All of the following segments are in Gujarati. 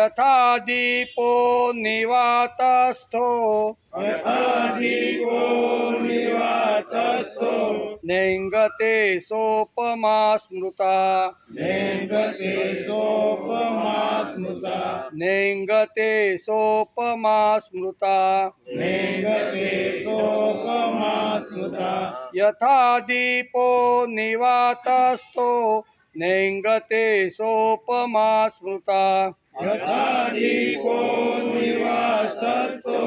यथा दीपो निवातस्थो यथादीपो निवातस्थो नेङ्गते सोपमा स्मृता नेङ्गते सोपमा स्मृता नेङ्गते सोपमा स्मृता नेङ्गते सोपमा स्मृता यथा दीपो निवातस्थो नेङ्गते सोपमा स्मृता यथा दीपो निवासस्थो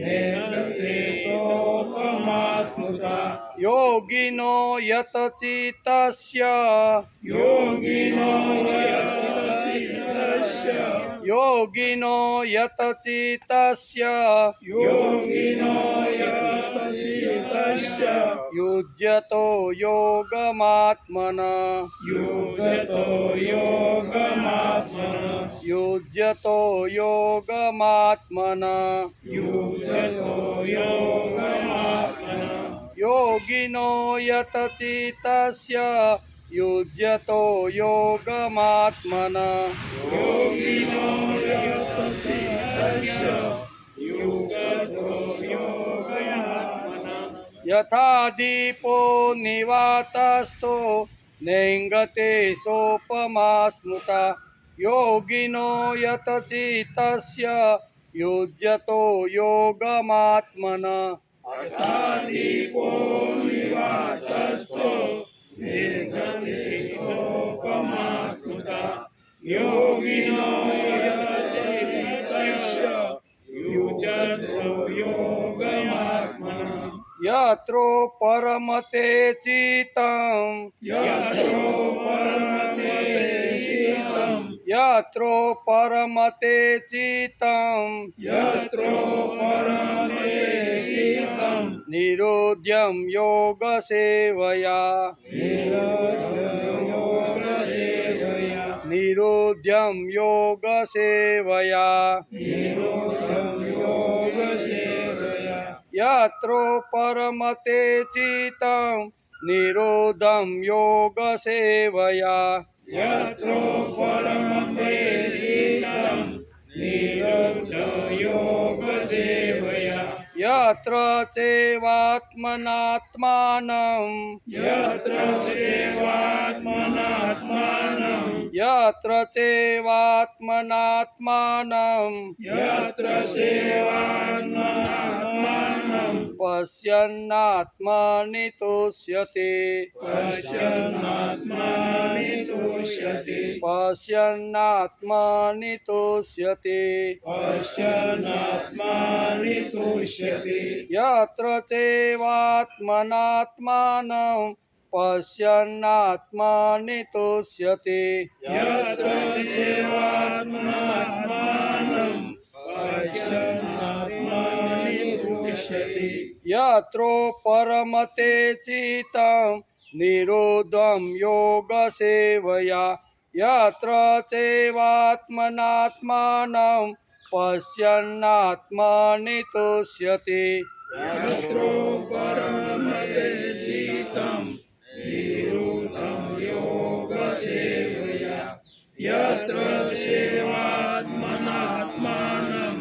नेङ्गते सोपमा स्मृता योगिनो यतचित्तस्य योगिनो यतचित्तस्य योगिनो यतचित्तस्य योगिनो यतचित्तस्य युज्यतो योगमात्मना युगतो योगमात्मना युज्यतो योगमात्मना युगतो योगमात्मना योगिनो यतचित्तस्य युज्यतो योगमात्मना योगिनो यतचित्तस्य युगतो योगमात्मना यथा दीपो निवातस्थो नेङ्गते सोपमा स्मृता योगिनो यतचित्तस्य युज्यतो योगमात्मना यथा दीपो निवातस्थो नेङ्गते सोपमा स्मृता योगिनो यतचित्तस्य युज्यतो योगमात्मना यत्रो परमते चित्तं यत्रो परमते शीतं यत्रो परमते चित्तं यत्रो परमते शीतं निरोध्यं योगसेवया निरोधयोगसेवया निरोध्यं योगसेवया निरोधयोगसेवया यत्रो परमते चित्तं निरोधं योगसेवया यत्रो परमते शीतं निरोधयोगसेवया यत्र चैवात्मनात्मानं यत्र सेवात्मनात्मानं यत्र चैवात्मनात्मानं यत्र सेवात्मनात्मानं पश्यन्नात्मनि तुष्यते पश्यन्नात्मानि तुष्यति पश्यन्नात्मनि तुष्यते पश्यन्नात्मानि तुष्यति यत्र चैवात्मनात्मानं पश्यन्नात्मनि तुष्यते यत्र सेवात्मनात्मानं पश्यन्नात्मानि तुष्यति यत्रो परमते चित्तं निरोधं योगसेवया यत्र चैवात्मनात्मानं पश्यन्नात्मनि तुष्यते यत्रो परमते शीतं निरुद्धं योगसेवया यत्र सेवात्मनात्मानं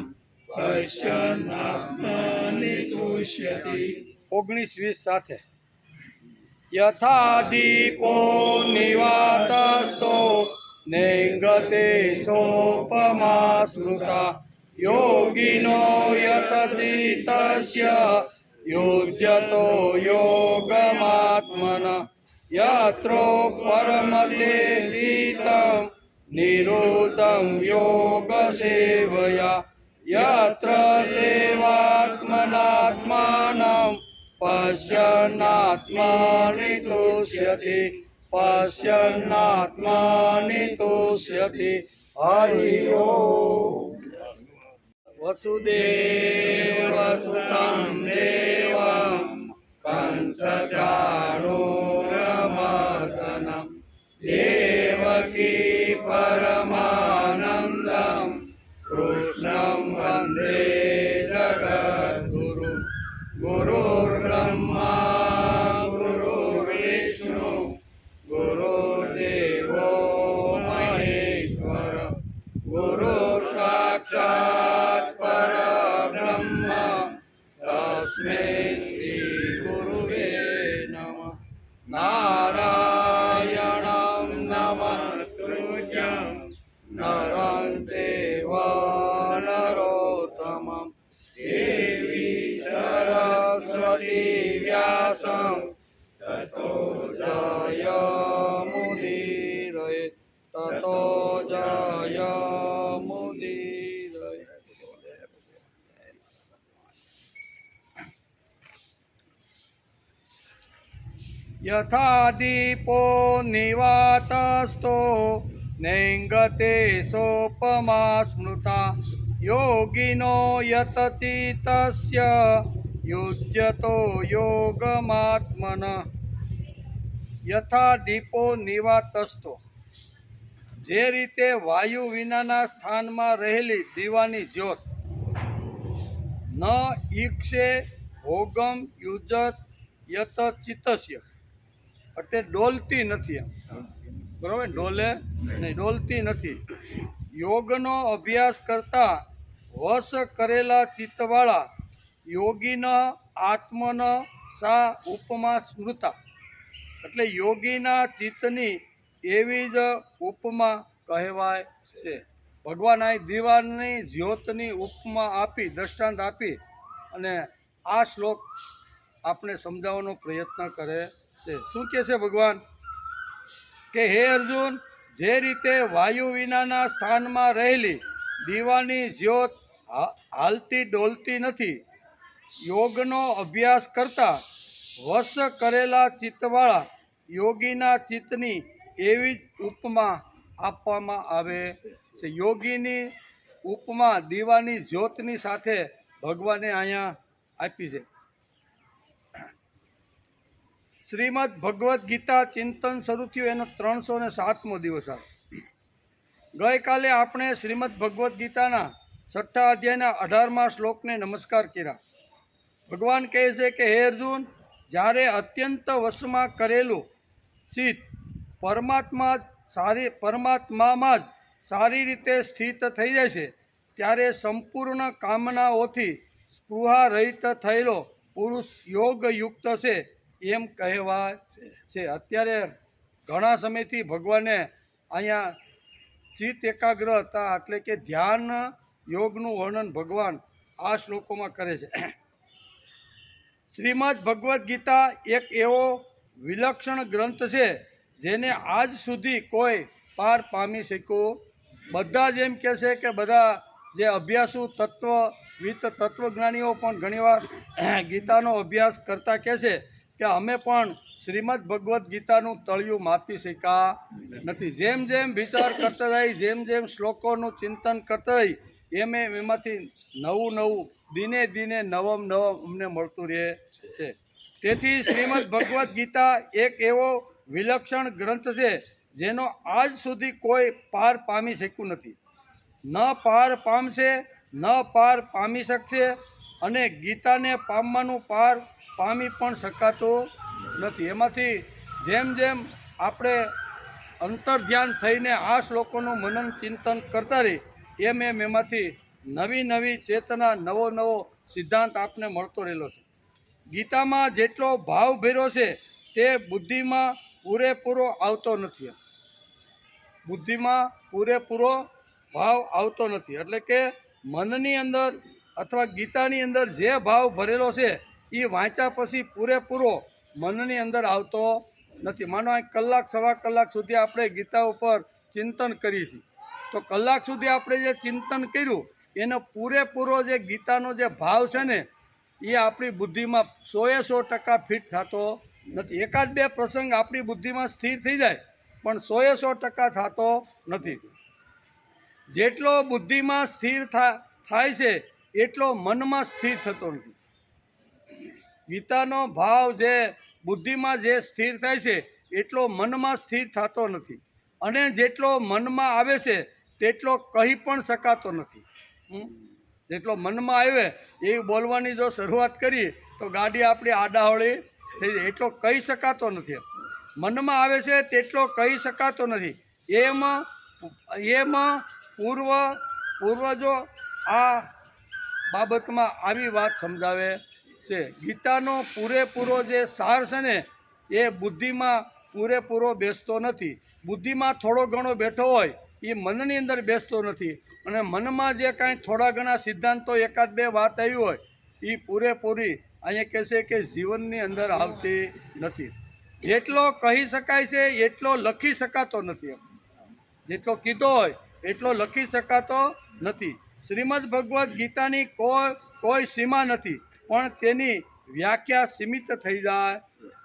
पश्यन्नात्मनि तुष्यति 19-20 સાથે यथा दीपो निवातस्थो नेङ्गते सोपमा स्मृता योगिनो यतचित्तस्य युज्यतो योगमात्मना यत्रो परमते शीतं निरोधं योगसेवया यत्र सेवात्मनात्मानं पश्यन्नात्मनि तुष्यति पश्यन्नात्मनि तुष्यति हरि ओम् वसुदेवसुतं देवं कंसचाणूरमर्दनं देवकी परमानन्दं कृष्णं वन्दे जगद्गुरुं गुरुर्ब्रह्मा गुरुर्विष्णु गुरुर्देवो महेश्वर गुरुर् યથા દીપો નિવાતસ્તો નૈંગતે સોપમા સ્મૃતા યોગિનો યતચિતસ્ય યુજ્યતો યોગમાત્મન. યથા દીપો નિવાતસ્તો, જે રીતે વાયુ વિનાના સ્થાનમાં રહેલી દીવાની જ્યોત ન ઈક્ષે ભોગમ યુજત યત ચિત્તસ્ય, એટલે ડોલતી નથી, બરાબર, ડોલે નહીં, ડોલતી નથી. યોગનો અભ્યાસ કરતા વશ કરેલા ચિત્તવાળા યોગીના આત્મન સા ઉપમા સ્મૃતા, એટલે યોગીના ચિત્તની એવી જ ઉપમા કહેવાય છે. ભગવાન આ દીવાની જ્યોતની ઉપમા આપી, દ્રષ્ટાંત આપી અને આ શ્લોક આપણે સમજાવવાનો પ્રયત્ન કરે છે. શું કહે છે ભગવાન? કે હે અર્જુન, જે રીતે વાયુ વિનાના સ્થાનમાં રહેલી દીવાની જ્યોત હાલતી ડોલતી નથી, યોગનો અભ્યાસ કરતા વશ કરેલા ચિત્તવાળા યોગીના ચિત્તની એવી જ ઉપમા આપવામાં આવે છે. યોગીની ઉપમા દીવાની જ્યોતની સાથે ભગવાને અહીંયા આપી છે. શ્રીમદ ભગવદ્ ગીતા ચિંતન શરૂ થયું એનો 307મો દિવસ આવે. ગઈકાલે આપણે શ્રીમદ ભગવદ્ ગીતાના 6ઠ્ઠા અધ્યાયના 18મા શ્લોકને નમસ્કાર કર્યા. ભગવાન કહે છે કે હે અર્જુન, જ્યારે અત્યંત વશમાં કરેલું ચિત્ત પરમાત્મામાં જ સારી રીતે સ્થિત થઈ જાય છે, ત્યારે સંપૂર્ણ કામનાઓથી સ્પૃહા રહિત થયેલો પુરુષ યોગયુક્ત છે એમ કહેવાય છે. અત્યારે ઘણા સમયથી ભગવાને અહીંયા ચિત્ત એકાગ્રતા એટલે કે ધ્યાન યોગનું વર્ણન ભગવાન આ શ્લોકોમાં કરે છે. શ્રીમદ ભગવદ્ ગીતા એક એવો વિલક્ષણ ગ્રંથ છે જેને આજ સુધી કોઈ પાર પામી શક્યો. બધા જ એમ કહે છે કે બધા જે અભ્યાસુ તત્વજ્ઞાનીઓ પણ ઘણીવાર ગીતાનો અભ્યાસ કરતા કહે છે કે અમે પણ શ્રીમદ ભગવદ્ ગીતાનું તળિયું માપી શક્યા નથી. જેમ જેમ વિચાર કરતા જાય, જેમ જેમ શ્લોકોનું ચિંતન કરતા જાય, એમાંથી નવું દિને દિને નવમ અમને મળતું રહે છે. તેથી શ્રીમદ ભગવદ્ ગીતા એક એવો વિલક્ષણ ગ્રંથ છે જેનો આજ સુધી કોઈ પાર પામી શક્યું નથી, ન પાર પામશે, ન પાર પામી શકશે, અને ગીતાને પામવાનું પાર પામી પણ શકાતું નથી. એમાંથી જેમ જેમ આપણે અંતર્ધ્યાન થઈને આ શ્લોકોનું મનન ચિંતન કરતા રહી, એમ એમાંથી નવી ચેતના, નવો સિદ્ધાંત આપને મળતો રહેલો છે. ગીતામાં જેટલો ભાવ ભર્યો છે તે બુદ્ધિમાં પૂરેપૂરો આવતો નથી. બુદ્ધિમાં પૂરેપૂરો ભાવ આવતો નથી, એટલે કે મનની અંદર અથવા ગીતાની અંદર જે ભાવ ભરેલો છે એ વાંચ્યા પછી પૂરેપૂરો મનની અંદર આવતો નથી. માનો આ કલાક સવા કલાક સુધી આપણે ગીતા ઉપર ચિંતન કરીએ છીએ, તો કલાક સુધી આપણે જે ચિંતન કર્યું એનો પૂરેપૂરો જે ગીતાનો જે ભાવ છે ને એ આપણી બુદ્ધિમાં 100% ફિટ થતો નથી. એકાદ બે પ્રસંગ આપણી બુદ્ધિમાં સ્થિર થઈ જાય, પણ 100% થતો નથી. જેટલો બુદ્ધિમાં સ્થિર થાય છે એટલો મનમાં સ્થિર થતો નથી. ગીતાનો ભાવ જે બુદ્ધિમાં જે સ્થિર થાય છે એટલો મનમાં સ્થિર થતો નથી, અને જેટલો મનમાં આવે છે તેટલો કહી પણ શકાતો નથી. જેટલો મનમાં આવે એ બોલવાની જો શરૂઆત કરી તો ગાડી આપણી આડાહળી થઈ જાય, એટલો કહી શકાતો નથી. મનમાં આવે છે તેટલો કહી શકાતો નથી. એમાં પૂર્વજો આ બાબતમાં આવી વાત સમજાવે છે. ગીતાનો પૂરેપૂરો જે સાર છે ને એ બુદ્ધિમાં પૂરેપૂરો બેસતો નથી. બુદ્ધિમાં થોડો ઘણો બેઠો હોય એ મનની અંદર બેસતો નથી, અને મનમાં જે કાંઈ થોડા ઘણા સિદ્ધાંતો એકાદ બે વાત આવી હોય એ પૂરેપૂરી અહીંયા કહે છે કે જીવનની અંદર આવતી નથી. જેટલો કહી શકાય છે એટલો લખી શકાતો નથી. જેટલો કીધો હોય એટલો લખી શકાતો નથી. શ્રીમદ ભગવદ્ ગીતાની કોઈ સીમા નથી, પણ તેની વ્યાખ્યા સીમિત થઈ જાય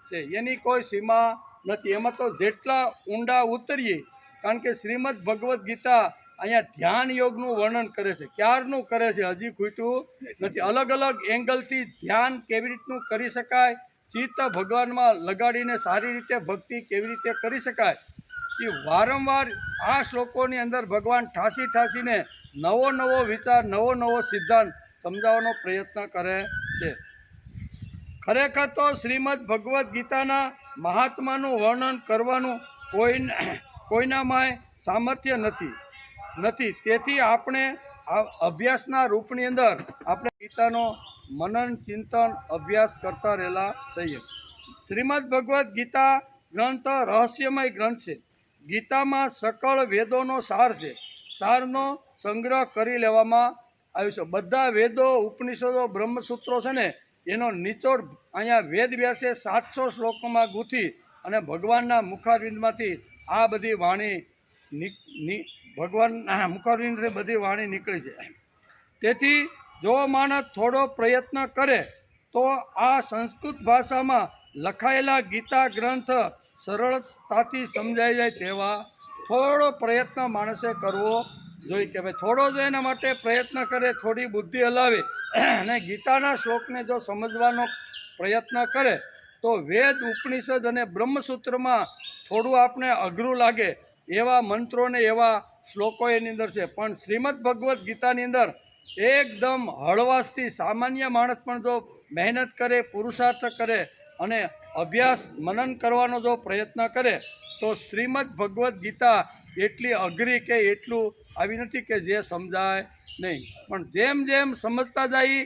છે, એની કોઈ સીમા નથી. એમાં તો જેટલા ઊંડા ઉતરીએ, કારણ કે શ્રીમદ ભગવદ્ ગીતા અહીંયા ધ્યાન યોગનું વર્ણન કરે છે. ક્યારનું કરે છે, હજી ખૂટ્યું નથી. અલગ અલગ એંગલથી ધ્યાન કેવી રીતનું કરી શકાય, ચિત્ત ભગવાનમાં લગાડીને સારી રીતે ભક્તિ કેવી રીતે કરી શકાય, એ વારંવાર આ શ્લોકોની અંદર ભગવાન ઠાસીને નવો નવો વિચાર, નવો નવો સિદ્ધાંત સમજાવવાનો પ્રયત્ન કરે છે. ખરેખર તો શ્રીમદ ભગવદ્ ગીતાના મહાત્માનું વર્ણન કરવાનું કોઈનામાં સામર્થ્ય નથી. તેથી આપણે આ અભ્યાસના રૂપની અંદર આપણે ગીતાનો મનન ચિંતન અભ્યાસ કરતા રહેલા છીએ. શ્રીમદ ભગવદ્ ગીતા ગ્રંથ રહસ્યમય ગ્રંથ છે. ગીતામાં સકળ વેદોનો સાર છે. સારનો સંગ્રહ કરી લેવામાં આવ્યો છે. બધા વેદો, ઉપનિષદો, બ્રહ્મસૂત્રો છે ને, એનો નિચોડ અહીંયા વેદ વ્યાસે 700 શ્લોકોમાં ગૂંથી અને ભગવાનના મુખારવિંદમાંથી આ બધી વાણી ભગવાનના મુખારવિંદથી બધી વાણી નીકળી છે. તેથી જો માણસ થોડો પ્રયત્ન કરે તો આ સંસ્કૃત ભાષામાં લખાયેલા ગીતા ગ્રંથ સરળતાથી સમજાઈ જાય તેવા થોડો પ્રયત્ન માણસે કરવો જોઈએ. કે ભાઈ થોડો જો એના માટે પ્રયત્ન કરે, થોડી બુદ્ધિ હલાવે અને ગીતાના શ્લોકને જો સમજવાનો પ્રયત્ન કરે તો વેદ, ઉપનિષદ અને બ્રહ્મસૂત્રમાં થોડું આપણે અઘરું લાગે એવા મંત્રોને એવા શ્લોકો એની અંદર છે. પણ શ્રીમદ ભગવદ્ ગીતાની અંદર એકદમ હળવાશથી સામાન્ય માણસ પણ જો મહેનત કરે, પુરુષાર્થ કરે અને અભ્યાસ મનન કરવાનો જો પ્રયત્ન કરે તો શ્રીમદ ભગવદ્ ગીતા એટલી અઘરી કે એટલું આવી નથી કે જે સમજાય નહીં. પણ જેમ જેમ સમજતા જાય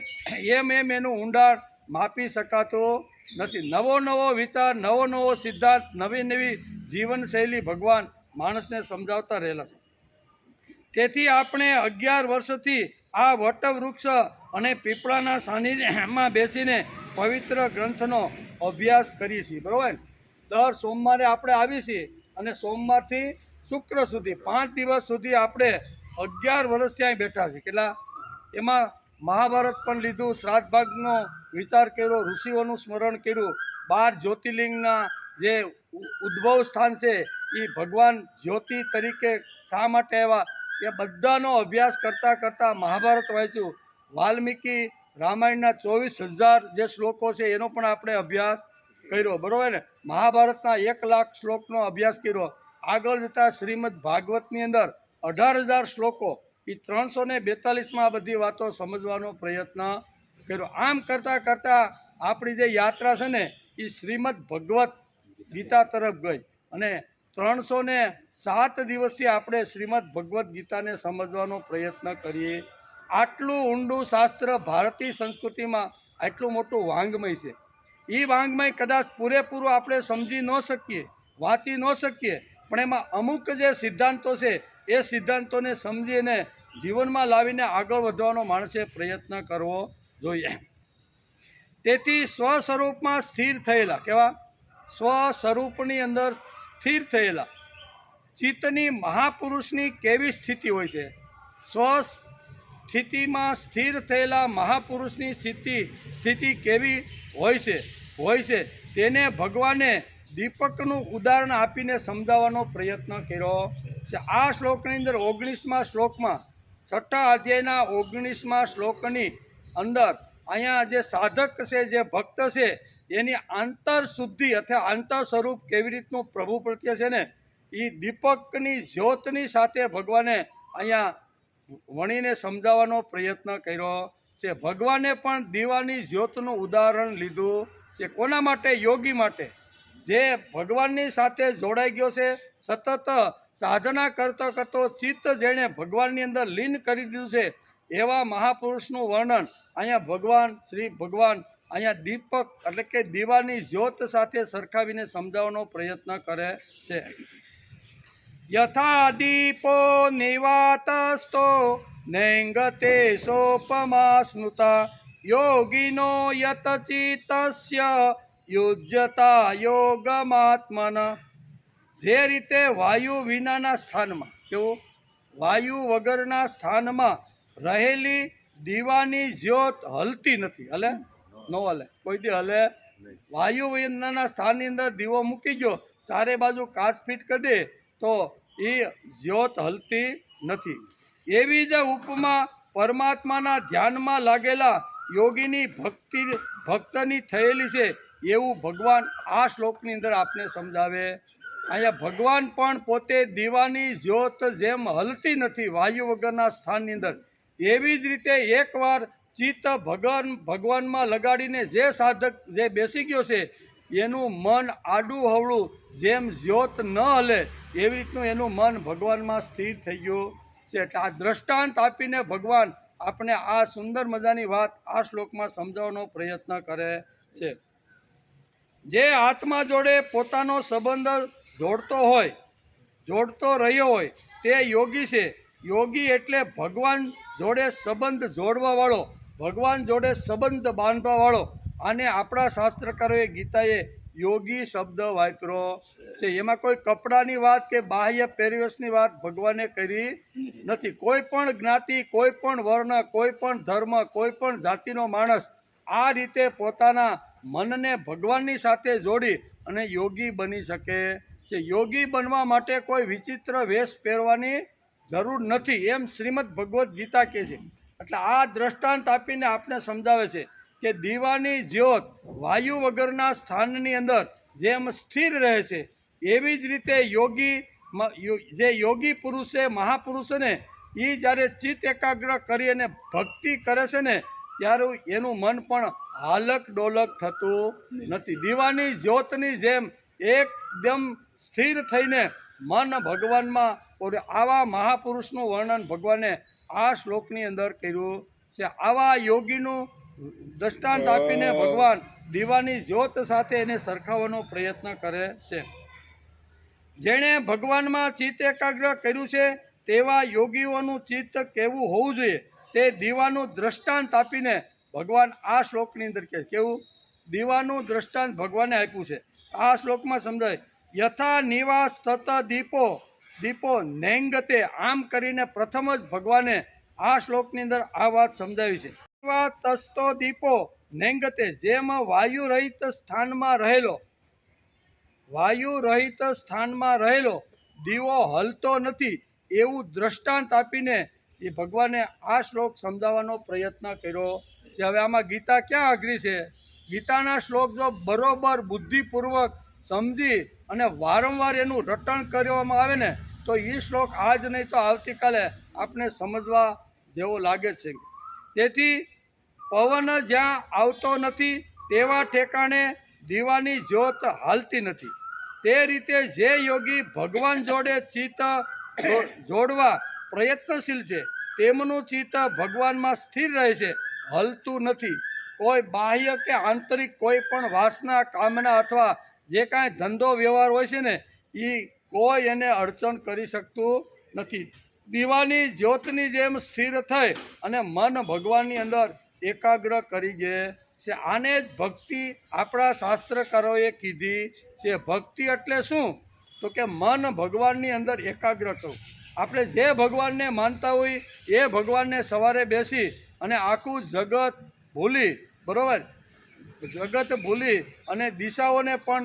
એમ એનું ઊંડાણ માપી શકાતું નથી. નવો વિચાર, નવો સિદ્ધાંત, નવી જીવનશૈલી ભગવાન માણસને સમજાવતા રહેલા છે. તેથી આપણે 11 વર્ષથી આ વટવૃક્ષ અને પીપળાના સાનિધ્યમાં બેસીને પવિત્ર ગ્રંથનો અભ્યાસ કરીએ છીએ. બરાબર? દર સોમવારે આપણે આવીએ છીએ અને સોમવારથી શુક્ર સુધી 5 દિવસ સુધી આપણે 11 વર્ષ ત્યાં બેઠા છીએ. કેટલા? એમાં મહાભારત પણ લીધું, શ્રાદ્ધ ભાગનો વિચાર કર્યો, ઋષિઓનું સ્મરણ કર્યું, 12 જ્યોતિર્લિંગના જે ઉદ્ભવ સ્થાન છે એ ભગવાન જ્યોતિ તરીકે શા માટે આવ્યા એ બધાનો અભ્યાસ કરતાં મહાભારત વાંચ્યું. વાલ્મીકી રામાયણના 24,000 જે શ્લોકો છે એનો પણ આપણે અભ્યાસ કર્યો. બરાબર ને? મહાભારતના 1,00,000 શ્લોકનો અભ્યાસ કર્યો. આગળ જતાં શ્રીમદ ભાગવતની અંદર 18,000 શ્લોકો, એ 342માં આ બધી વાતો સમજવાનો પ્રયત્ન કર્યો. આમ કરતાં આપણી જે યાત્રા છે ને એ શ્રીમદ ભગવત ગીતા તરફ ગઈ અને 307 દિવસથી આપણે શ્રીમદ ભગવદ્ ગીતાને સમજવાનો પ્રયત્ન કરીએ. આટલું ઊંડું શાસ્ત્ર ભારતીય સંસ્કૃતિમાં આટલું મોટું વાંગ્મય છે. એ વાંગ્મય કદાચ પૂરેપૂરું આપણે સમજી ન શકીએ, વાંચી ન શકીએ, પણ એમાં અમુક જે સિદ્ધાંતો છે એ સિદ્ધાંતોને સમજીને જીવનમાં લાવીને આગળ વધવાનો માણસે પ્રયત્ન કરવો જોઈએ. તેથી સ્વસ્વરૂપમાં સ્થિર થયેલા, કેવા? સ્વસ્વરૂપની અંદર સ્થિર થયેલા ચિત્તની મહાપુરુષની કેવી સ્થિતિ હોય છે? સ્વસ્થિતિમાં સ્થિર થયેલા મહાપુરુષની સ્થિતિ કેવી હોય છે તેને ભગવાને દીપકનું ઉદાહરણ આપીને સમજાવવાનો પ્રયત્ન કર્યો છે. આ શ્લોકની અંદર 19મા શ્લોકમાં 6ઠા અધ્યાયના 19મા શ્લોકની અંદર અહીંયા જે સાધક છે, જે ભક્ત છે, એની આંતર શુદ્ધિ અથવા આંતર સ્વરૂપ કેવી રીતનું પ્રભુ પ્રત્યે છે ને એ દીપકની જ્યોતની સાથે ભગવાને અહીંયા વણીને સમજાવવાનો પ્રયત્ન કર્યો છે. ભગવાને પણ દીવાની જ્યોતનું ઉદાહરણ લીધું છે. કોના માટે? યોગી માટે, જે ભગવાનની સાથે જોડાઈ ગયો છે, સતત સાધના કરતો ચિત્ત જેણે ભગવાનની અંદર લીન કરી દીધું છે એવા મહાપુરુષનું વર્ણન અહીંયા શ્રી ભગવાન અહીંયા દીપક એટલે કે દીવાની જ્યોત સાથે સરખાવીને સમજાવવાનો પ્રયત્ન કરે છે. યથા દીપો નિવાતસ્તો નૈંગતે સોપમા સ્મૃતા યોગિનો યત ચિત્તસ્ય યુજ્યતા યોગમાત્મન. જે રીતે વાયુ વિનાના સ્થાનમાં, કેવું? વાયુ વગરના સ્થાનમાં રહેલી દીવાની જ્યોત હલતી નથી. હલે? ન હલે, કોઈ દી હલે વાયુ વિજ્ઞાનના સ્થાનની અંદર દીવો મૂકી ગયો, ચારે બાજુ કાચ ફીટ કરી દે તો એ જ્યોત હલતી નથી. એવી જ ઉપમા પરમાત્માના ધ્યાનમાં લાગેલા યોગીની ભક્તની થયેલી છે એવું ભગવાન આ શ્લોકની અંદર આપને સમજાવે. અહીંયા ભગવાન પણ પોતે દીવાની જ્યોત જેમ હલતી નથી વાયુ વગરના સ્થાનની અંદર, એવી જ રીતે એકવાર ચિત્ત ભગવાનમાં લગાડીને જે સાધક જે બેસી ગયો છે એનું મન આડું હવળું જેમ જ્યોત ન હલે એવી રીતનું એનું મન ભગવાનમાં સ્થિર થઈ ગયું છે. એટલે આ દ્રષ્ટાંત આપીને ભગવાન આપણે આ સુંદર મજાની વાત આ શ્લોકમાં સમજાવવાનો પ્રયત્ન કરે છે. જે આત્મા જોડે પોતાનો સંબંધ જોડતો રહ્યો હોય તે યોગી છે. યોગી એટલે ભગવાન જોડે સંબંધ જોડવાવાળો, ભગવાન જોડે સંબંધ બાંધવાવાળો. અને આપણા શાસ્ત્રકારોએ ગીતાએ યોગી શબ્દ વાપર્યો છે. એમાં કોઈ કપડાની વાત કે બાહ્ય પહેરવેશની વાત ભગવાને કરી નથી. કોઈ પણ જ્ઞાતિ, કોઈ પણ વર્ણ, કોઈ પણ ધર્મ, કોઈ પણ જાતિનો માણસ આ રીતે પોતાના મનને ભગવાનની સાથે જોડી અને યોગી બની શકે છે. યોગી બનવા માટે કોઈ વિચિત્ર વેશ પહેરવાની જરૂર નથી એમ શ્રીમદ ભગવદ્ ગીતા કહે છે. એટલે આ દ્રષ્ટાંત આપીને આપને સમજાવે છે કે દીવાની જ્યોત વાયુ વગરના સ્થાનની અંદર જેમ સ્થિર રહે છે એવી જ રીતે જે યોગી પુરુષ છે, મહાપુરુષ ને એ જ્યારે ચિત્ત એકાગ્ર કરી અને ભક્તિ કરે છે ને ત્યારે એનું મન પણ હાલક ડોલક થતું નથી. દીવાની જ્યોતની જેમ એકદમ સ્થિર થઈને મન ભગવાનમાં, આવા મહાપુરુષનું વર્ણન ભગવાને આ શ્લોકની અંદર કર્યું છે. આવા યોગીનું દ્રષ્ટાંત આપીને ભગવાન દીવાની જ્યોત સાથે એને સરખાવવાનો પ્રયત્ન કરે છે. જેણે ભગવાનમાં ચિત્ત એકાગ્ર કર્યું છે તેવા યોગીઓનું ચિત્ત કેવું હોવું જોઈએ તે દીવાનું દ્રષ્ટાંત આપીને ભગવાન આ શ્લોકની અંદર કહે. કેવું દીવાનું દ્રષ્ટાંત ભગવાને આપ્યું છે. આ શ્લોકમાં સમજાય યથા નિવાસ થત દીપો નૈંગતે, આમ કરીને પ્રથમ જ ભગવાને આ શ્લોકની અંદર આ વાત સમજાવી છે. તસ્તો દીપો નૈંગતે, જેમ વાયુ રહિત સ્થાનમાં રહેલો દીવો હલતો નથી એવું દ્રષ્ટાંત આપીને એ ભગવાને આ શ્લોક સમજાવવાનો પ્રયત્ન કર્યો છે. હવે આમાં ગીતા ક્યાં અઘરી છે? ગીતાના શ્લોક જો બરોબર બુદ્ધિપૂર્વક સમજી અને વારંવાર એનું રટણ કરવામાં આવે ને તો એ શ્લોક આજ નહીં તો આવતીકાલે આપણે સમજવા જેવો લાગે છે. તેથી પવન જ્યાં આવતો નથી તેવા ઠેકાણે દીવાની જ્યોત હાલતી નથી. તે રીતે જે યોગી ભગવાન જોડે ચિત્ત જોડવા પ્રયત્નશીલ છે તેમનું ચિત્ત ભગવાનમાં સ્થિર રહે છે, હલતું નથી. કોઈ બાહ્ય કે આંતરિક કોઈ પણ વાસના, કામના અથવા જે કાંઈ ધંધો વ્યવહાર હોય છે ને એ કોઈ એને અડચણ કરી શકતું નથી. દીવાની જ્યોતની જેમ સ્થિર થઈ અને મન ભગવાનની અંદર એકાગ્ર કરી દે છે. આને જ ભક્તિ આપણા શાસ્ત્રકારોએ કીધી છે. ભક્તિ એટલે શું? તો કે મન ભગવાનની અંદર એકાગ્ર કરવું. આપણે જે ભગવાનને માનતા હોય એ ભગવાનને સવારે બેસી અને આખું જગત ભૂલી, બરાબર, જગત ભૂલી અને દિશાઓને પણ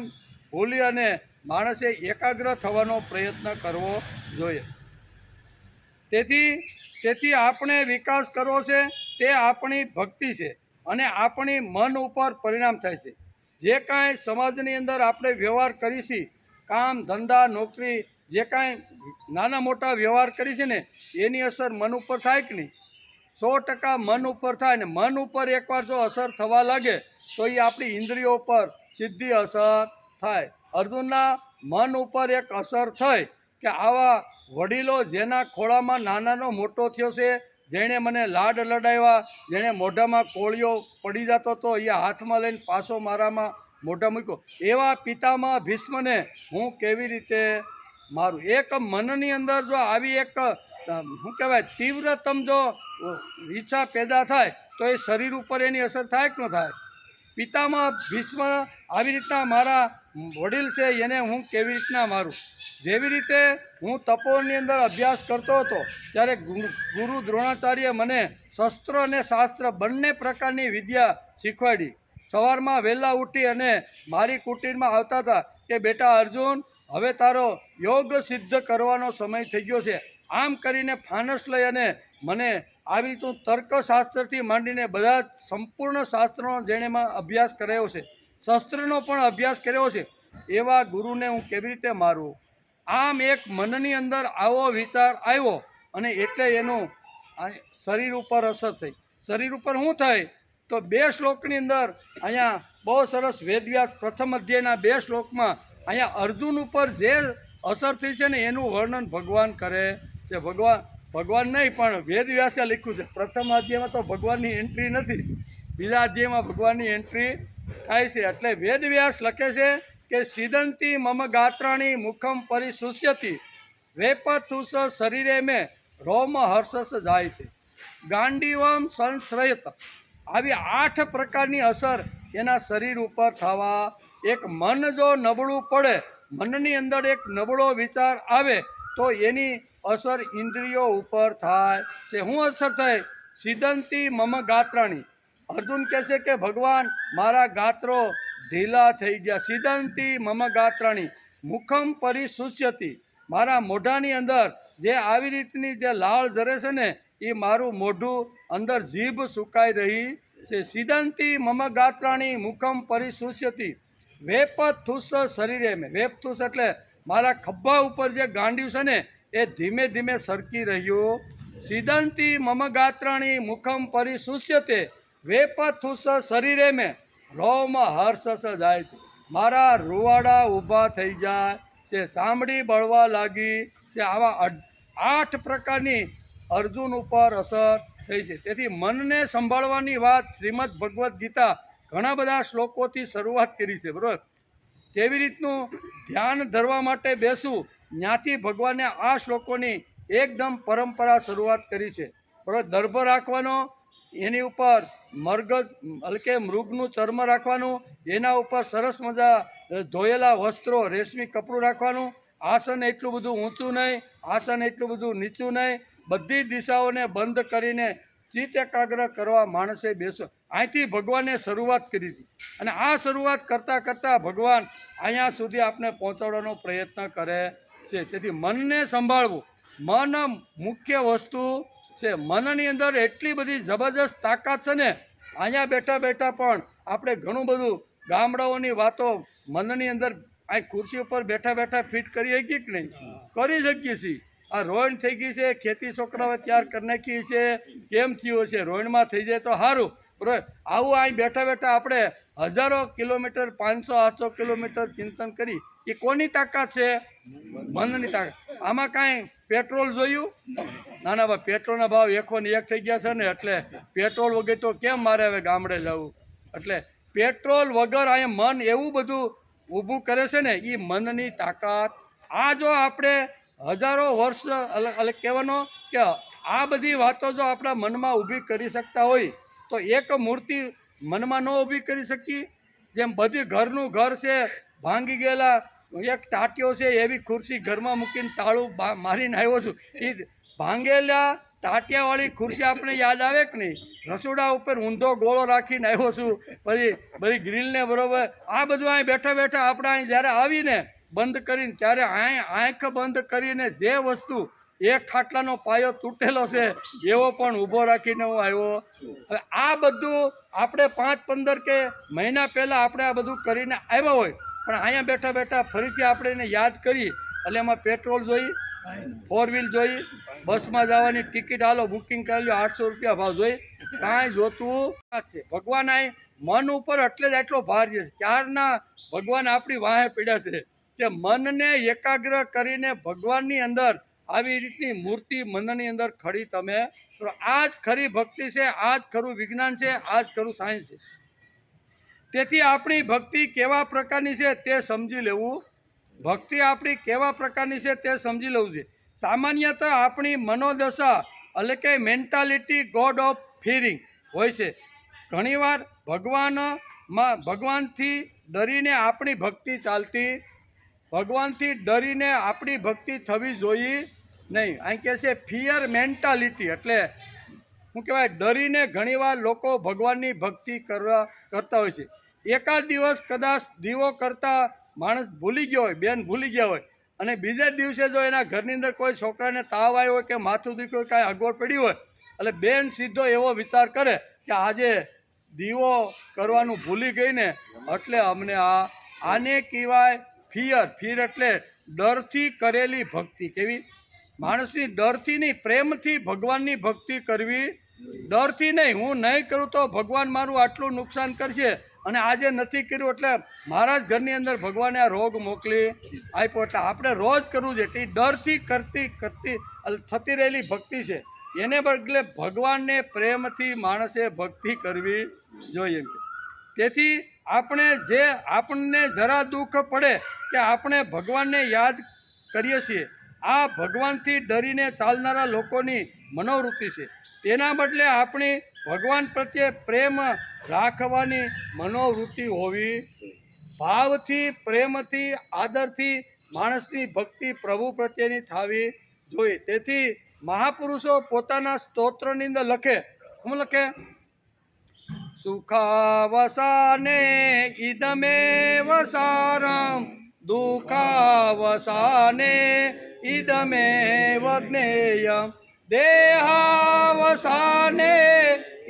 ભૂલી અને માણસે એકાગ્ર થવાનો પ્રયત્ન કરવો જોઈએ. તેથી આપણે વિકાસ કરવો છે તે આપણી ભક્તિ છે અને આપણી મન ઉપર પરિણામ થાય છે. જે કાંઈ સમાજની અંદર આપણે વ્યવહાર કરીશી, કામ ધંધા નોકરી જે કાંઈ નાના મોટા વ્યવહાર કરી છે ને એની અસર મન ઉપર થાય કે નહીં? 100% મન ઉપર થાય. ને મન ઉપર એકવાર જો અસર થવા લાગે તો એ આપણી ઇન્દ્રિયો ઉપર સીધી અસર થાય. અર્જુનના મન ઉપર એક અસર થઈ કે આવા વડીલો જેના ખોળામાં નાનાનો મોટો થયો છે, જેણે મને લાડ લડાવ્યા, જેણે મોઢામાં કોળિયો પડી જતો હતો એ હાથમાં લઈને પાછો મારામાં મોઢા મૂક્યો, એવા પિતામાં ભીષ્મને હું કેવી રીતે મારું? એક મનની અંદર જો આવી એક શું કહેવાય તીવ્રતમ જો ઈચ્છા પેદા થાય તો એ શરીર ઉપર એની અસર થાય કે ન થાય? પિતામાં ભીષ્મ આવી રીતના મારા વડીલ છે એને હું કેવી રીતના મારું? જેવી રીતે હું તપોની અંદર અભ્યાસ કરતો હતો ત્યારે ગુરુ દ્રોણાચાર્ય મને શસ્ત્ર અને શાસ્ત્ર બંને પ્રકારની વિદ્યા શીખવાડી. સવારમાં વહેલા ઉઠી અને મારી કુટીરમાં આવતા હતા કે બેટા અર્જુન, હવે તારો યોગ સિદ્ધ કરવાનો સમય થઈ ગયો છે. આમ કરીને ફાનસ લઈ અને મને આવી રીતનું તર્કશાસ્ત્રથી માંડીને બધા સંપૂર્ણ શાસ્ત્રનો જેણેમાં અભ્યાસ કરાયો છે, શસ્ત્રનો પણ અભ્યાસ કર્યો છે, એવા ગુરુને હું કેવી રીતે મારું? આમ એક મનની અંદર આવો વિચાર આવ્યો અને એટલે એનું શરીર ઉપર અસર થઈ. શરીર ઉપર શું થાય તો 2 શ્લોકની અંદર અહીંયા બહુ સરસ વેદવ્યાસ પ્રથમ અધ્યાયના 2 શ્લોકમાં અહીંયા અર્જુન ઉપર જે અસર થઈ છે ને એનું વર્ણન ભગવાન કરે છે. ભગવાન નહીં પણ વેદવ્યાસે લખ્યું છે. પ્રથમ અધ્યાયમાં તો ભગવાનની એન્ટ્રી નથી, બીજા અધ્યાયમાં ભગવાનની એન્ટ્રી થાય છે. એટલે વેદવ્યાસ લખે છે કે સિદંતી મમ ગાત્રાણી મુખમ પરિશુષ્યતિ વેપથુસ શરીરે મેં રોમ હર્ષસ જાયતે ગાંડીવમ સંશ્રયત. આવી 8 પ્રકારની અસર એના શરીર ઉપર થવા. એક મન જો નબળું પડે, મનની અંદર એક નબળો વિચાર આવે તો એની અસર ઇન્દ્રિયો ઉપર થાય છે. શું અસર થાય? સિદંતી મમ ગાત્રાણી. અર્જુન કહે છે કે ભગવાન મારા ગાત્રો ઢીલા થઈ ગયા. સિદંતી મમ ગાત્રાણી મુખમ પરિશુષ્યતિ. મારા મોઢાની અંદર જે આવી રીતની જે લાળ જરે છે ને એ મારું મોઢું અંદર જીભ સુકાઈ રહી છે. સિદંતી મમ ગાત્રાણી મુખમ પરિશુષ્યતિ વેપથુસ શરીરે મેં. વેપથુસ એટલે મારા ખભા ઉપર જે ગાંડિયું છે ને એ ધીમે ધીમે સરકી રહ્યું. સિદંતી મમ ગાત્રાણી મુખમ પરિશુષ્યતે વેપથુસ શરીરે મેં રોમ હર્ષસ જાય. મારા રૂવાડા ઊભા થઈ જાય છે, ચામડી બળવા લાગી છે. આવા 8 પ્રકારની અર્જુન ઉપર અસર થઈ છે. તેથી મનને સંભાળવાની વાત શ્રીમદ ભગવદ્ ગીતા ઘણા બધા શ્લોકોથી શરૂઆત કરી છે, બરાબર. કેવી રીતનું ધ્યાન ધરવા માટે બેસવું, ત્યાંથી ભગવાને આ શ્લોકોની એકદમ પરંપરા શરૂઆત કરી છે, બરાબર. દર્ભ રાખવાનો, એની ઉપર મરગજ એટલે કે મૃગનું ચર્મ રાખવાનું, એના ઉપર સરસ મજા ધોયેલા વસ્ત્રો રેશમી કપડું રાખવાનું. આસન એટલું બધું ઊંચું નહીં, આસન એટલું બધું નીચું નહીં. બધી દિશાઓને બંધ કરીને ચિત્ત એકાગ્ર કરવા માણસે બેસો. અહીંથી ભગવાને શરૂઆત કરી હતી અને આ શરૂઆત કરતાં કરતાં ભગવાન અહીંયા સુધી આપણે પહોંચાડવાનો પ્રયત્ન કરે છે. તેથી મનને સંભાળવું, મન મુખ્ય વસ્તુ છે. મનની અંદર એટલી બધી જબરજસ્ત તાકાત છે ને, અહીંયા બેઠા બેઠા પણ આપણે ઘણું બધું ગામડાઓની વાતો મનની અંદર આ ખુરશી ઉપર બેઠા બેઠા ફિટ કરી શકીએ કે નહીં? કરી શકીએ છીએ. આ રોઈણ થઈ ગઈ છે, ખેતી છોકરાઓએ તૈયાર કરી નાખી છે, કેમ થયું છે? રોઈણમાં થઈ જાય તો સારું, બરાબર. આવું અહીં બેઠા બેઠા આપણે હજારો કિલોમીટર, 500-800 કિલોમીટર ચિંતન કરી. એ કોની તાકાત છે? મનની તાકાત. આમાં કાંઈ પેટ્રોલ જોયું? ના ના ભાઈ, પેટ્રોલના ભાવ 1 ને 1 થઈ ગયા છે ને, એટલે પેટ્રોલ વગર તો કેમ મારે હવે ગામડે જવું? એટલે પેટ્રોલ વગર અહીંયા મન એવું બધું ઊભું કરે છે ને, એ મનની તાકાત. આ જો આપણે હજારો વર્ષ એટલે કહેવાનો કે આ બધી વાતો જો આપણા મનમાં ઊભી કરી શકતા હોય તો એક મૂર્તિ મનમાં ન ઊભી કરી શકીએ? જેમ બધી ઘરનું ઘર છે, ભાંગી ગયેલા એક ટાટિયો છે, એવી ખુરશી ઘરમાં મૂકીને તાળું મારીને આવ્યો છું. એ ભાંગેલા ટાટિયાવાળી ખુરશી આપણે યાદ આવે કે નહીં? રસોડા ઉપર ઊંધો ગોળો રાખીને આવ્યો છું, પછી બધી ગ્રીલને બરોબર. આ બધું અહીં બેઠા બેઠા આપણે અહીં જ્યારે આવીને બંધ કરીને, ત્યારે આંખ બંધ કરીને જે વસ્તુ એક ખાટલાનો પાયો તૂટેલો છે એવો પણ ઊભો રાખીને હું આવ્યો. હવે આ બધું આપણે 5-15 કે મહિના પહેલાં આપણે આ બધું કરીને આવ્યા હોય, પણ અહીંયા બેઠા બેઠા ફરીથી આપણે એને યાદ કરીએ. એટલે એમાં પેટ્રોલ જોઈ, 4 વ્હીલ જોઈ, બસમાં જવાની ટિકિટ હાલો બુકિંગ કરી લો, 800 રૂપિયા ભાવ જોઈ, કાંઈ જોતું છે. ભગવાન અહીં મન ઉપર એટલે જ આટલો ભાર છે. ક્યારના ભગવાન આપણી વાહે પીડ્યા છે કે મનને એકાગ્ર કરીને ભગવાનની અંદર આવી રીતની મૂર્તિ મનની અંદર ખડી તમે. તો આ જ ખરી ભક્તિ છે, આ જ ખરું વિજ્ઞાન છે, આ જ ખરું સાયન્સ છે. તેથી આપણી ભક્તિ કેવા પ્રકારની છે તે સમજી લેવું. ભક્તિ આપણી કેવા પ્રકારની છે તે સમજી લેવું છે. સામાન્યતઃ આપણી મનોદશા એટલે કે મેન્ટાલિટી ગોડ ઓફ ફિયરિંગ હોય છે. ઘણીવાર ભગવાનથી ડરીને આપણી ભક્તિ ચાલતી, ભગવાનથી ડરીને આપણી ભક્તિ થવી જોઈએ નહીં. અહીં કહે છે ફિયર મેન્ટાલિટી, એટલે શું કહેવાય ડરીને ઘણીવાર લોકો ભગવાનની ભક્તિ કરતા હોય છે. એકાદ દિવસ કદાચ દીવો કરતા માણસ ભૂલી ગયો હોય, બેન ભૂલી ગયા હોય, અને બીજા દિવસે જો એના ઘરની અંદર કોઈ છોકરાને તાવ આવ્યો હોય કે માથું દુખ્યું હોય, કાંઈ અગવડ પડી હોય, એટલે બેન સીધો એવો વિચાર કરે કે આજે દીવો કરવાનું ભૂલી ગઈ ને એટલે અમને આને કહેવાય ફિયર એટલે ડરથી કરેલી ભક્તિ. કેવી? માણસની ડરથી નહીં, પ્રેમથી ભગવાનની ભક્તિ કરવી. ડરથી નહીં, હું નહીં કરું તો ભગવાન મારું આટલું નુકસાન કરશે, અને આજે નથી કર્યું એટલે મારા જ ઘરની અંદર ભગવાને આ રોગ મોકલી આપ્યો, એટલે આપણે રોજ કરવું છે. એ ડરથી કરતી થતી રહેલી ભક્તિ છે. એને બદલે ભગવાનને પ્રેમથી માણસે ભક્તિ કરવી જોઈએ. તેથી આપણને જરા દુઃખ પડે કે આપણે ભગવાનને યાદ કરીએ છીએ, આ ભગવાનથી ડરીને ચાલનારા લોકોની મનોવૃત્તિ છે. તેના બદલે આપણી ભગવાન પ્રત્યે પ્રેમ રાખવાની મનોવૃત્તિ હોવી. ભાવથી, પ્રેમથી, આદરથી માણસની ભક્તિ પ્રભુ પ્રત્યેની થવી જોઈએ. તેથી મહાપુરુષો પોતાના સ્તોત્રની અંદર લખે, શું લખે? સુખાવસાને ઇદમેવ સારમ, દુઃખાવસાને ઇદમેવ જ્ઞેયમ, દેહાવસાને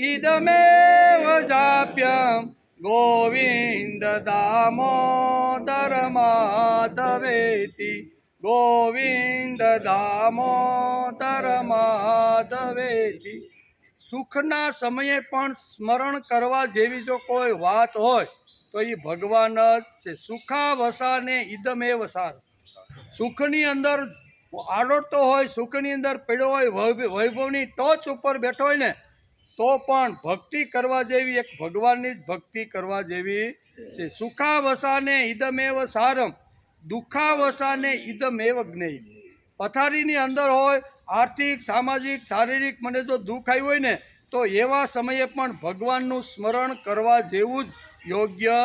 ઇદમેવ જાપ્યમ, ગોવિંદ દામોદર માધવેતિ, ગોવિંદ દામોદર માધવેતિ. સુખના સમયે પણ સ્મરણ કરવા જેવી જો કોઈ વાત હોય તો એ ભગવાન જ છે. સુખાવસાને ઇદમેવ સાર. સુખની અંદર આડોડતો હોય, સુખની અંદર પડ્યો હોય, વૈભવની ટોચ ઉપર બેઠો હોય ને તો પણ ભક્તિ કરવા જેવી એક ભગવાનની જ ભક્તિ કરવા જેવી છે. સુખાવસાને ઇદમેવ સારમ, દુઃખાવસાને ઇદમેવ જ્ઞેય. પથારીની અંદર હોય, આર્થિક, સામાજિક, શારીરિક મને જો દુઃખ આવ્યું હોય ને તો એવા સમયે પણ ભગવાનનું સ્મરણ કરવા જેવું જ યોગ્ય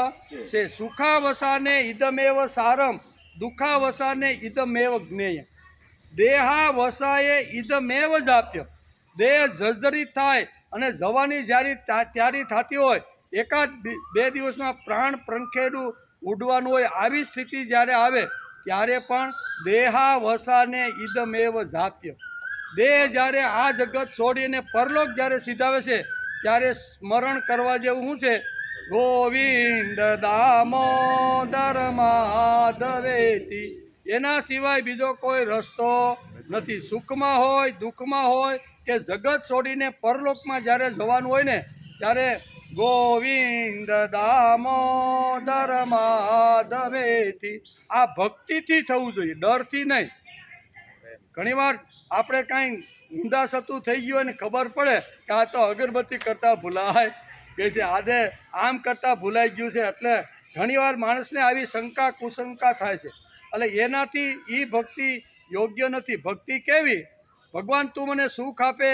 છે. સુખાવસાને ઇદમેવ સારમ, દુઃખાવસાને ઇદમેવ જ્ઞેય, દેહાવસાએ ઇદમેવ જાપ્ય. દેહ જર્જરિત થાય અને જવાની જ્યારે તૈયારી થતી હોય, એકાદ બે દિવસમાં પ્રાણ પ્રંખેડું ઉડવાનું હોય, આવી સ્થિતિ જ્યારે આવે ત્યારે પણ દેહાવસાને ઇદમેવ જાપ્ય. દેહ જ્યારે આ જગત છોડીને પરલોક જ્યારે સીધાવે છે ત્યારે સ્મરણ કરવા જેવું શું છે? ગોવિંદ દામોદર માધવેતિ. એના સિવાય બીજો કોઈ રસ્તો નથી. સુખમાં હોય, દુઃખમાં હોય કે જગત છોડીને પરલોકમાં જ્યારે જવાનું હોય ને ત્યારે ગોવિંદ દામોદર માધવેતિ. આ ભક્તિથી થવું જોઈએ, ડરથી નહીં. ઘણીવાર આપણે કાંઈ ઊંધા સતું થઈ ગયું હોય ને ખબર પડે કે આ તો અગરબત્તી કરતાં ભૂલાય કે છે, આજે આમ કરતાં ભૂલાઈ ગયું છે, એટલે ઘણીવાર માણસને આવી શંકા કુશંકા થાય છે. એટલે એનાથી એ ભક્તિ યોગ્ય નથી. ભક્તિ કેવી? ભગવાન તું મને સુખ આપે,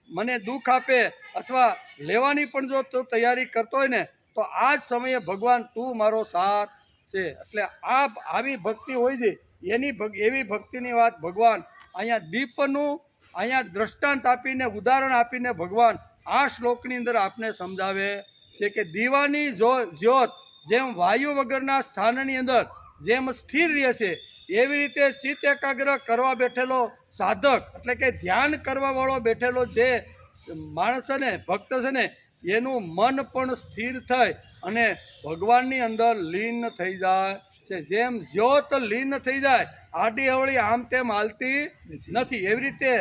મને દુઃખ આપે, અથવા લેવાની પણ જો તું તૈયારી કરતો હોય ને તો આ જ સમયે ભગવાન તું મારો સાથ છે. એટલે આવી ભક્તિ હોય છે. એવી ભક્તિની વાત ભગવાન અહીંયા દીપનું દ્રષ્ટાંત આપીને, ઉદાહરણ આપીને ભગવાન આ શ્લોકની અંદર આપને સમજાવે છે કે દીવાની જ્યોત જેમ વાયુ વગરના સ્થાનની અંદર જેમ સ્થિર રહે છે, એવી રીતે ચિત્ત એકાગ્ર કરવા બેઠેલો સાધક એટલે કે ધ્યાન કરવાવાળો બેઠેલો જે માણસ છે ને, ભક્ત છે ને, એનું મન પણ સ્થિર થઈ અને ભગવાનની અંદર લીન થઈ જાય છે. જેમ જ્યોત લીન થઈ જાય, આડી અવળી આમ તેમ હાલતી નથી, એવી રીતે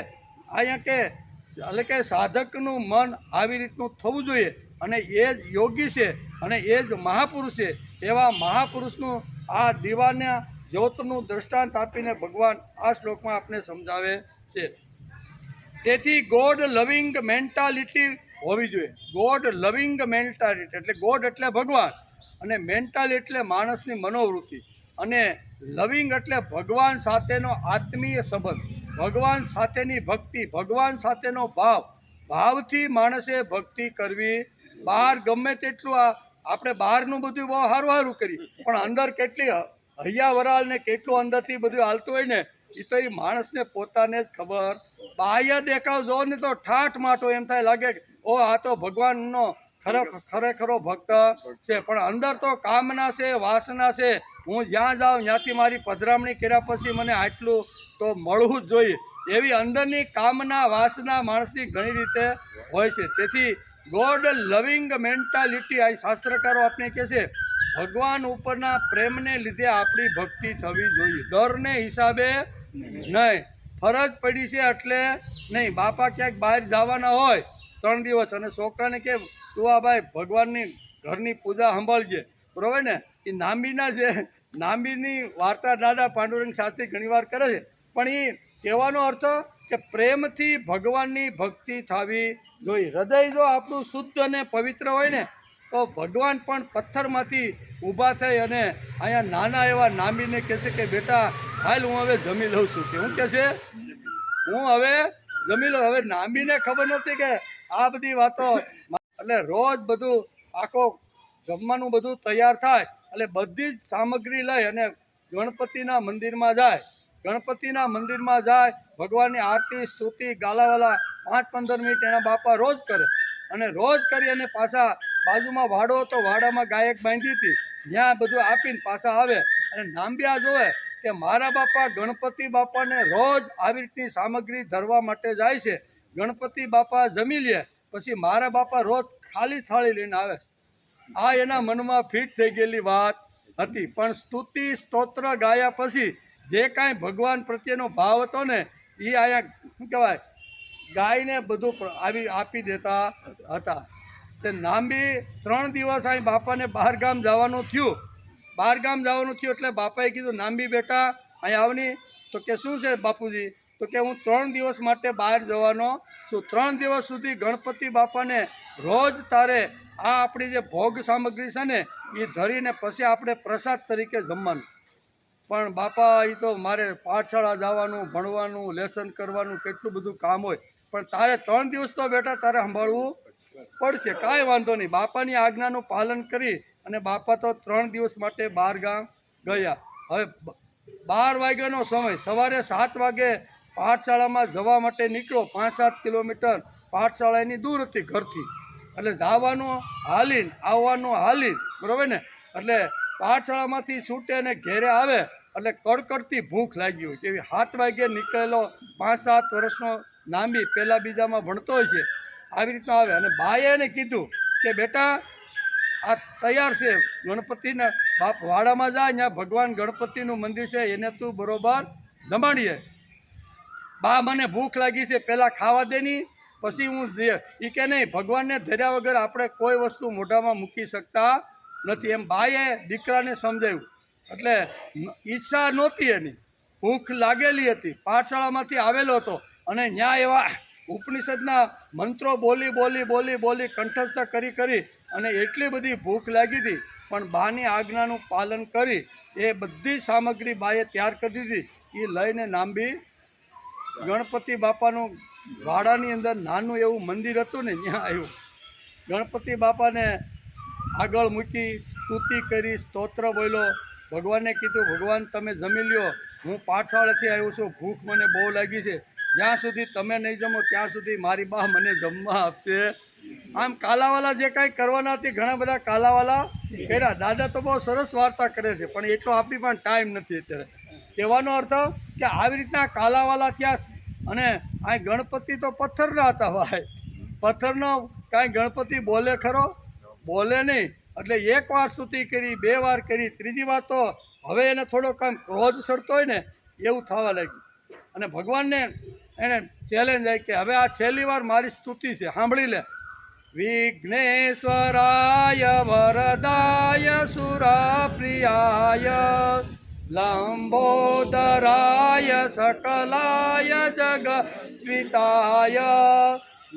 અહીંયા કે સાધકનું મન આવી રીતનું થવું જોઈએ. અને એ જ યોગી છે અને એ જ મહાપુરુષ છે. એવા મહાપુરુષનું આ દીવાના જ્યોતનું દ્રષ્ટાંત આપીને ભગવાન આ શ્લોકમાં આપને સમજાવે છે. તેથી ગોડ લવિંગ મેન્ટાલિટી હોવી જોઈએ. ગોડ લવિંગ મેન્ટાલિટી એટલે ગોડ એટલે ભગવાન, અને મેન્ટાલિટી એટલે માણસની મનોવૃત્તિ, અને લવિંગ એટલે ભગવાન સાથેનો આત્મીય સંબંધ, ભગવાન સાથેની ભક્તિ, ભગવાન સાથેનો ભાવથી માણસે ભક્તિ કરવી. બહાર ગમે તેટલું આપણે બહારનું બધું બહુ સારું કરીએ, પણ અંદર કેટલી હૈયા વરાળ ને કેટલું અંદરથી બધું હાલતું હોય ને એ તો એ માણસને પોતાને જ ખબર બાહ્ય દેખાવ જો ને તો ઠાઠ માટો એમ થાય લાગે કે ઓ આ તો ભગવાનનો ખરેખરો ભક્ત છે, પણ અંદર તો કામના છે, વાસના છે. હું જ્યાં જાઉં ત્યાંથી મારી પધરામણી કર્યા પછી મને આટલું તો મળવું જ જોઈએ એવી અંદરની કામના વાસના માણસની ઘણી રીતે હોય છે. તેથી ગોડ લવિંગ મેન્ટાલિટી આ શાસ્ત્રકારો આપણે કહે છે ભગવાન ઉપરના પ્રેમને લીધે આપણી ભક્તિ થવી જોઈએ, ડરને હિસાબે નહીં. ફરજ પડી છે એટલે નહીં. બાપા ક્યાંક બહાર જવાના હોય 3 દિવસ અને છોકરાને કે તું આ ભાઈ ભગવાનની ઘરની પૂજા સંભાળજે, બરોબર ને. એ નાંબીની વાર્તા દાદા પાંડુરંગ શાસ્ત્રી ઘણીવાર કરે છે, પણ એ કહેવાનો અર્થ કે પ્રેમથી ભગવાનની ભક્તિ થવી જોઈએ. હૃદય જો આપણું શુદ્ધ અને પવિત્ર હોય ને તો ભગવાન પણ પથ્થરમાંથી ઊભા થઈ અને અહીંયા નાના એવા નાંબીને કહેશે કે બેટા હાલ હું હવે જમી લઉં છું. કે હું કહેશે હું હવે જમી લઉં. હવે નાંબીને ખબર નથી કે આ બધી વાતો. એટલે રોજ બધું આખો જમવાનું બધું તૈયાર થાય એટલે બધી જ સામગ્રી લઈ અને ગણપતિના મંદિરમાં જાય. ગણપતિના મંદિરમાં જાય, ભગવાનની આરતી સ્તુતિ ગાલાવાલા 5-15 મિનિટ એના બાપા રોજ કરે અને રોજ કરી અને પાછા બાજુમાં વાડો હતો, વાડામાં ગાયક બાંધી હતી, ત્યાં બધું આપીને પાછા આવે અને નાંબિયા જોવે કે મારા બાપા ગણપતિ બાપાને રોજ આવી રીતની સામગ્રી ધરવા માટે જાય છે. ગણપતિ બાપા જમી લે પછી મારા બાપા રોજ ખાલી થાળી લઈને આવે છે. આ એના મનમાં ફિટ થઈ ગયેલી વાત હતી. પણ સ્તુતિ સ્તોત્ર ગાયા પછી જે કાંઈ ભગવાન પ્રત્યેનો ભાવ હતો ને એ અહીંયા શું કહેવાય ગાયને બધું આપી દેતા હતા. તે નાંબી 3 દિવસ અહીં બાપાને બહાર ગામ જવાનું થયું. બહાર ગામ જવાનું થયું એટલે બાપાએ કીધું નાંબી બેટા અહીં આવની. તો કે શું છે બાપુજી? તો કે હું 3 દિવસ માટે બહાર જવાનો છું. 3 દિવસ સુધી ગણપતિ બાપાને રોજ તારે આ આપણી જે ભોગ સામગ્રી છે ને એ ધરીને પછી આપણે પ્રસાદ તરીકે જમવાનું. પણ બાપા એ તો મારે પાઠશાળા જવાનું, ભણવાનું, લેસન કરવાનું, કેટલું બધું કામ હોય, પણ તારે 3 દિવસ તો બેટા તારે સંભાળવું પડશે. કાંઈ વાંધો નહીં. બાપાની આજ્ઞાનું પાલન કરી અને બાપા તો 3 દિવસ માટે બહાર ગામ ગયા. હવે 12 વાગ્યાનો સમય, સવારે 7 વાગે પાઠશાળામાં જવા માટે નીકળો. 5-7 કિલોમીટર પાઠશાળા એની દૂર હતી ઘરથી, એટલે જવાનું હાલીને આવવાનું હાલીને, બરાબર ને. એટલે પાઠશાળામાંથી છૂટે અને ઘેરે આવે એટલે કડકડતી ભૂખ લાગી હોય. એવી 7 વાગ્યે નીકળેલો 5-7 વર્ષનો નાંબી પહેલાં બીજામાં ભણતો હોય છે, આવી રીતના આવે અને બાએ એને કીધું કે બેટા આ તૈયાર છે ગણપતિના બાપ વાડામાં જા, ત્યાં ભગવાન ગણપતિનું મંદિર છે, એને તું બરોબર જમાડીએ. બા મને ભૂખ લાગી છે, પહેલાં ખાવા દે ની પછી હું દે. એ કે નહીં, ભગવાનને ધર્યા વગર આપણે કોઈ વસ્તુ મોઢામાં મૂકી શકતા નથી. એમ બાએ દીકરાને સમજાવ્યું. એટલે ઈચ્છા નહોતી એની, ભૂખ લાગેલી હતી. પાઠશાળામાંથી આવેલો હતો અને ત્યાં એવા ઉપનિષદના મંત્રો બોલી કંઠસ્થ કરી અને એટલી બધી ભૂખ લાગી હતી, પણ બાની આજ્ઞાનું પાલન કરી એ બધી સામગ્રી બાએ તૈયાર કરી દીધી. એ લઈને નાંબી ગણપતિ બાપાનું વાડાની અંદર નાનું એવું મંદિર હતું ને ત્યાં આવ્યું. ગણપતિ બાપાને આગળ મૂકી સ્તુતિ કરી, સ્તોત્ર બોલ્યો. ભગવાનને કીધું ભગવાન તમે જમી લ્યો, હું પાઠશાળાથી આવ્યો છું, ભૂખ મને બહુ લાગી છે, જ્યાં સુધી તમે નહીં જમો ત્યાં સુધી મારી બા મને જમવા આપશે. આમ કાલાવાલા જે કાંઈ કરવાના હતી ઘણા બધા કાલાવાલા કર્યા. દાદા તો બહુ સરસ વાર્તા કરે છે, પણ એટલો આપણી પણ ટાઈમ નથી અત્યારે. કહેવાનો અર્થ કે આવી રીતના કાલાવાલા થયા. અને આ ગણપતિ તો પથ્થરના હતા ભાઈ. પથ્થરનો કાંઈ ગણપતિ બોલે ખરો? બોલે નહીં. એટલે 1 વાર સ્તુતિ કરી, 2 વાર કરી, 3જી વાર તો હવે એને થોડો કામ ક્રોધ સડતો હોય ને એવું થવા લાગ્યું. અને ભગવાનને એને ચેલેન્જ આવી કે હવે આ છેલ્લી વાર મારી સ્તુતિ છે, સાંભળી લે. વિઘ્નેશ્વરાય વરદાય સુરપ્રિયાય લંબોદરાય સકલાય જગદ્વિતાય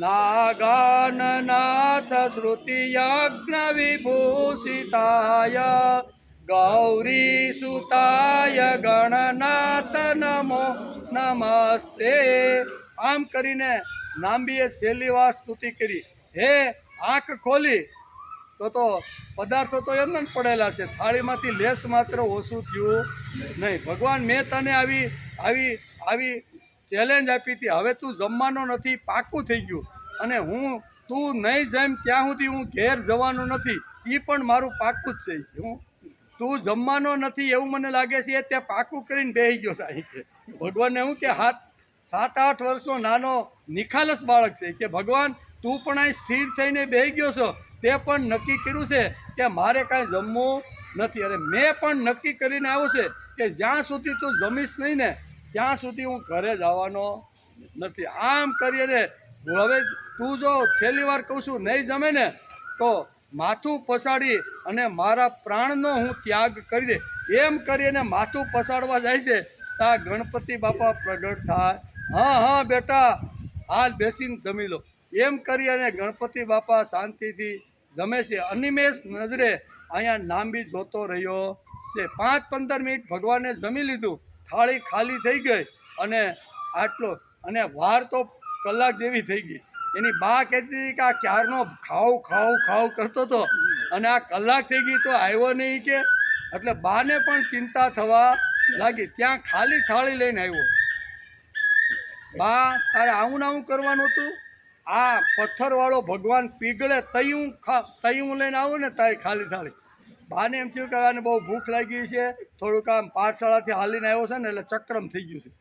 નાગાનનાથ શ્રુતિયજ્ઞ વિભૂષિતાય ગૌરીસુતાય ગણનાથ નમો નમસ્તે. આમ કરીને નાંબીએ છેલ્લી વાર સ્તુતિ કરી. હે આંખ ખોલી તો પદાર્થો તો એમને જ પડેલા છે, થાળીમાંથી લેસ માત્ર ઓછું થયું નહીં. ભગવાન મેં તને આવી ચેલેન્જ આપી હતી, હવે તું જમવાનો નથી, પાકું થઈ ગયું. અને તું નહીં જમ ત્યાં સુધી હું ઘેર જવાનો નથી, એ પણ મારું પાકું જ છે. તું જમવાનો નથી એવું મને લાગે છે, એ ત્યાં પાકું કરીને બેસી ગયો સાહેબ. ભગવાનને હું કે 7-8 વર્ષનો નાનો નિખાલસ બાળક છે કે ભગવાન તું પણ અહીં સ્થિર થઈને બેસી ગયો છો, તે પણ નક્કી કર્યું છે કે મારે કાંઈ જમવું નથી. અને મેં પણ નક્કી કરીને આવ્યું છે કે જ્યાં સુધી તું જમીશ નહીં ને ત્યાં સુધી હું ઘરે જવાનો નથી. આમ કરીને હવે તું જો છેલ્લી વાર કહું છું નહીં જમે ને તો માથું પછાડી અને મારા પ્રાણનો હું ત્યાગ કરી દે. એમ કરીને માથું પછાડવા જાય છે ત્યાં ગણપતિ બાપા પ્રગટ થાય. હા બેટા હાલ બેસીને જમી લો એમ કરી અને ગણપતિ બાપા શાંતિથી જમે છે. અનિમેષ નજરે અહીંયા નાંબી જોતો રહ્યો છે. 5-15 મિનિટ ભગવાને જમી લીધું, થાળી ખાલી થઈ ગઈ અને આટલો અને વાર તો કલાક જેવી થઈ ગઈ. એની બા કહેતી હતી કે આ ક્યારનો ખાવ કરતો હતો અને આ કલાક થઈ ગઈ તો આવ્યો નહીં કે. એટલે બાને પણ ચિંતા થવા લાગી. ત્યાં ખાલી થાળી લઈને આવ્યો. બા તારે આવું કરવાનું હતું, આ પથ્થરવાળો ભગવાન પીગળે તયું લઈને આવું ને તારી ખાલી થાળી. બાને એમ થયું કે આને બહુ ભૂખ લાગી છે, થોડુંક આમ પાઠશાળાથી હાલીને આવ્યો છે ને એટલે ચક્રમ થઈ ગયું છે.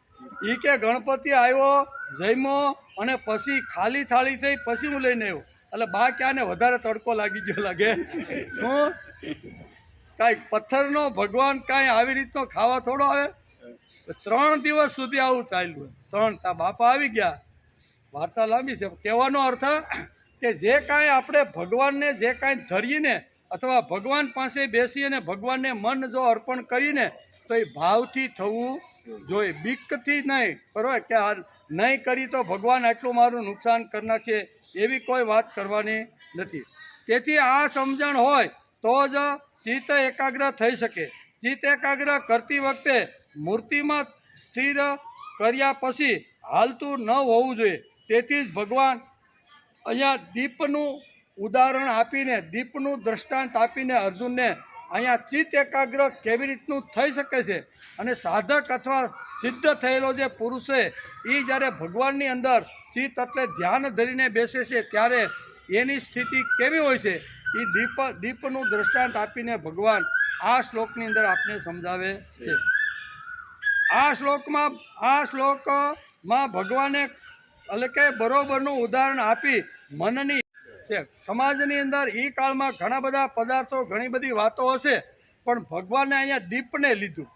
એ કે ગણપતિ આવ્યો જમ્યો અને પછી ખાલી થાળી થઈ પછી હું લઈને આવ્યો. એટલે બા ક્યાં ને વધારે તડકો લાગી ગયો લાગે. હું કાંઈ પથ્થરનો ભગવાન કાંઈ આવી રીતનો ખાવા થોડો આવે. 3 દિવસ સુધી આવું ચાલ્યું. 3 તા બાપા આવી ગયા. વાર્તા લાંબી છે. કહેવાનો અર્થ કે જે કાંઈ આપણે ભગવાનને જે કાંઈ ધરીને અથવા ભગવાન પાસે બેસી અને ભગવાનને મન જો અર્પણ કરીને તો એ ભાવથી થવું જોઈએ, બીકથી નહીં. બરાબર કે આ નહીં કરી તો ભગવાન આટલું મારું નુકસાન કરનાર છે એવી કોઈ વાત કરવાની નથી. તેથી આ સમજણ હોય તો જ ચિત્ત એકાગ્ર થઈ શકે. ચિત્ત એકાગ્ર કરતી વખતે મૂર્તિમાં સ્થિર કર્યા પછી હાલતું ન હોવું જોઈએ. તેથી જ ભગવાન અહીંયા દીપનું ઉદાહરણ આપીને, દીપનું દ્રષ્ટાંત આપીને અર્જુનને અહીંયા ચિત્ત એકાગ્ર કેવી રીતનું થઈ શકે છે અને સાધક અથવા સિદ્ધ થયેલો જે પુરુષ છે એ જ્યારે ભગવાનની અંદર ચિત્ત એટલે ધ્યાન ધરીને બેસે છે ત્યારે એની સ્થિતિ કેવી હોય છે એ દીપનું દ્રષ્ટાંત આપીને ભગવાન આ શ્લોકની અંદર આપને સમજાવે છે. આ શ્લોકમાં ભગવાને એટલે કે બરોબરનું ઉદાહરણ આપી મનની છે. સમાજની અંદર એ કાળમાં ઘણા બધા પદાર્થો ઘણી બધી વાતો હશે પણ ભગવાને અહીંયા દીપને લીધું.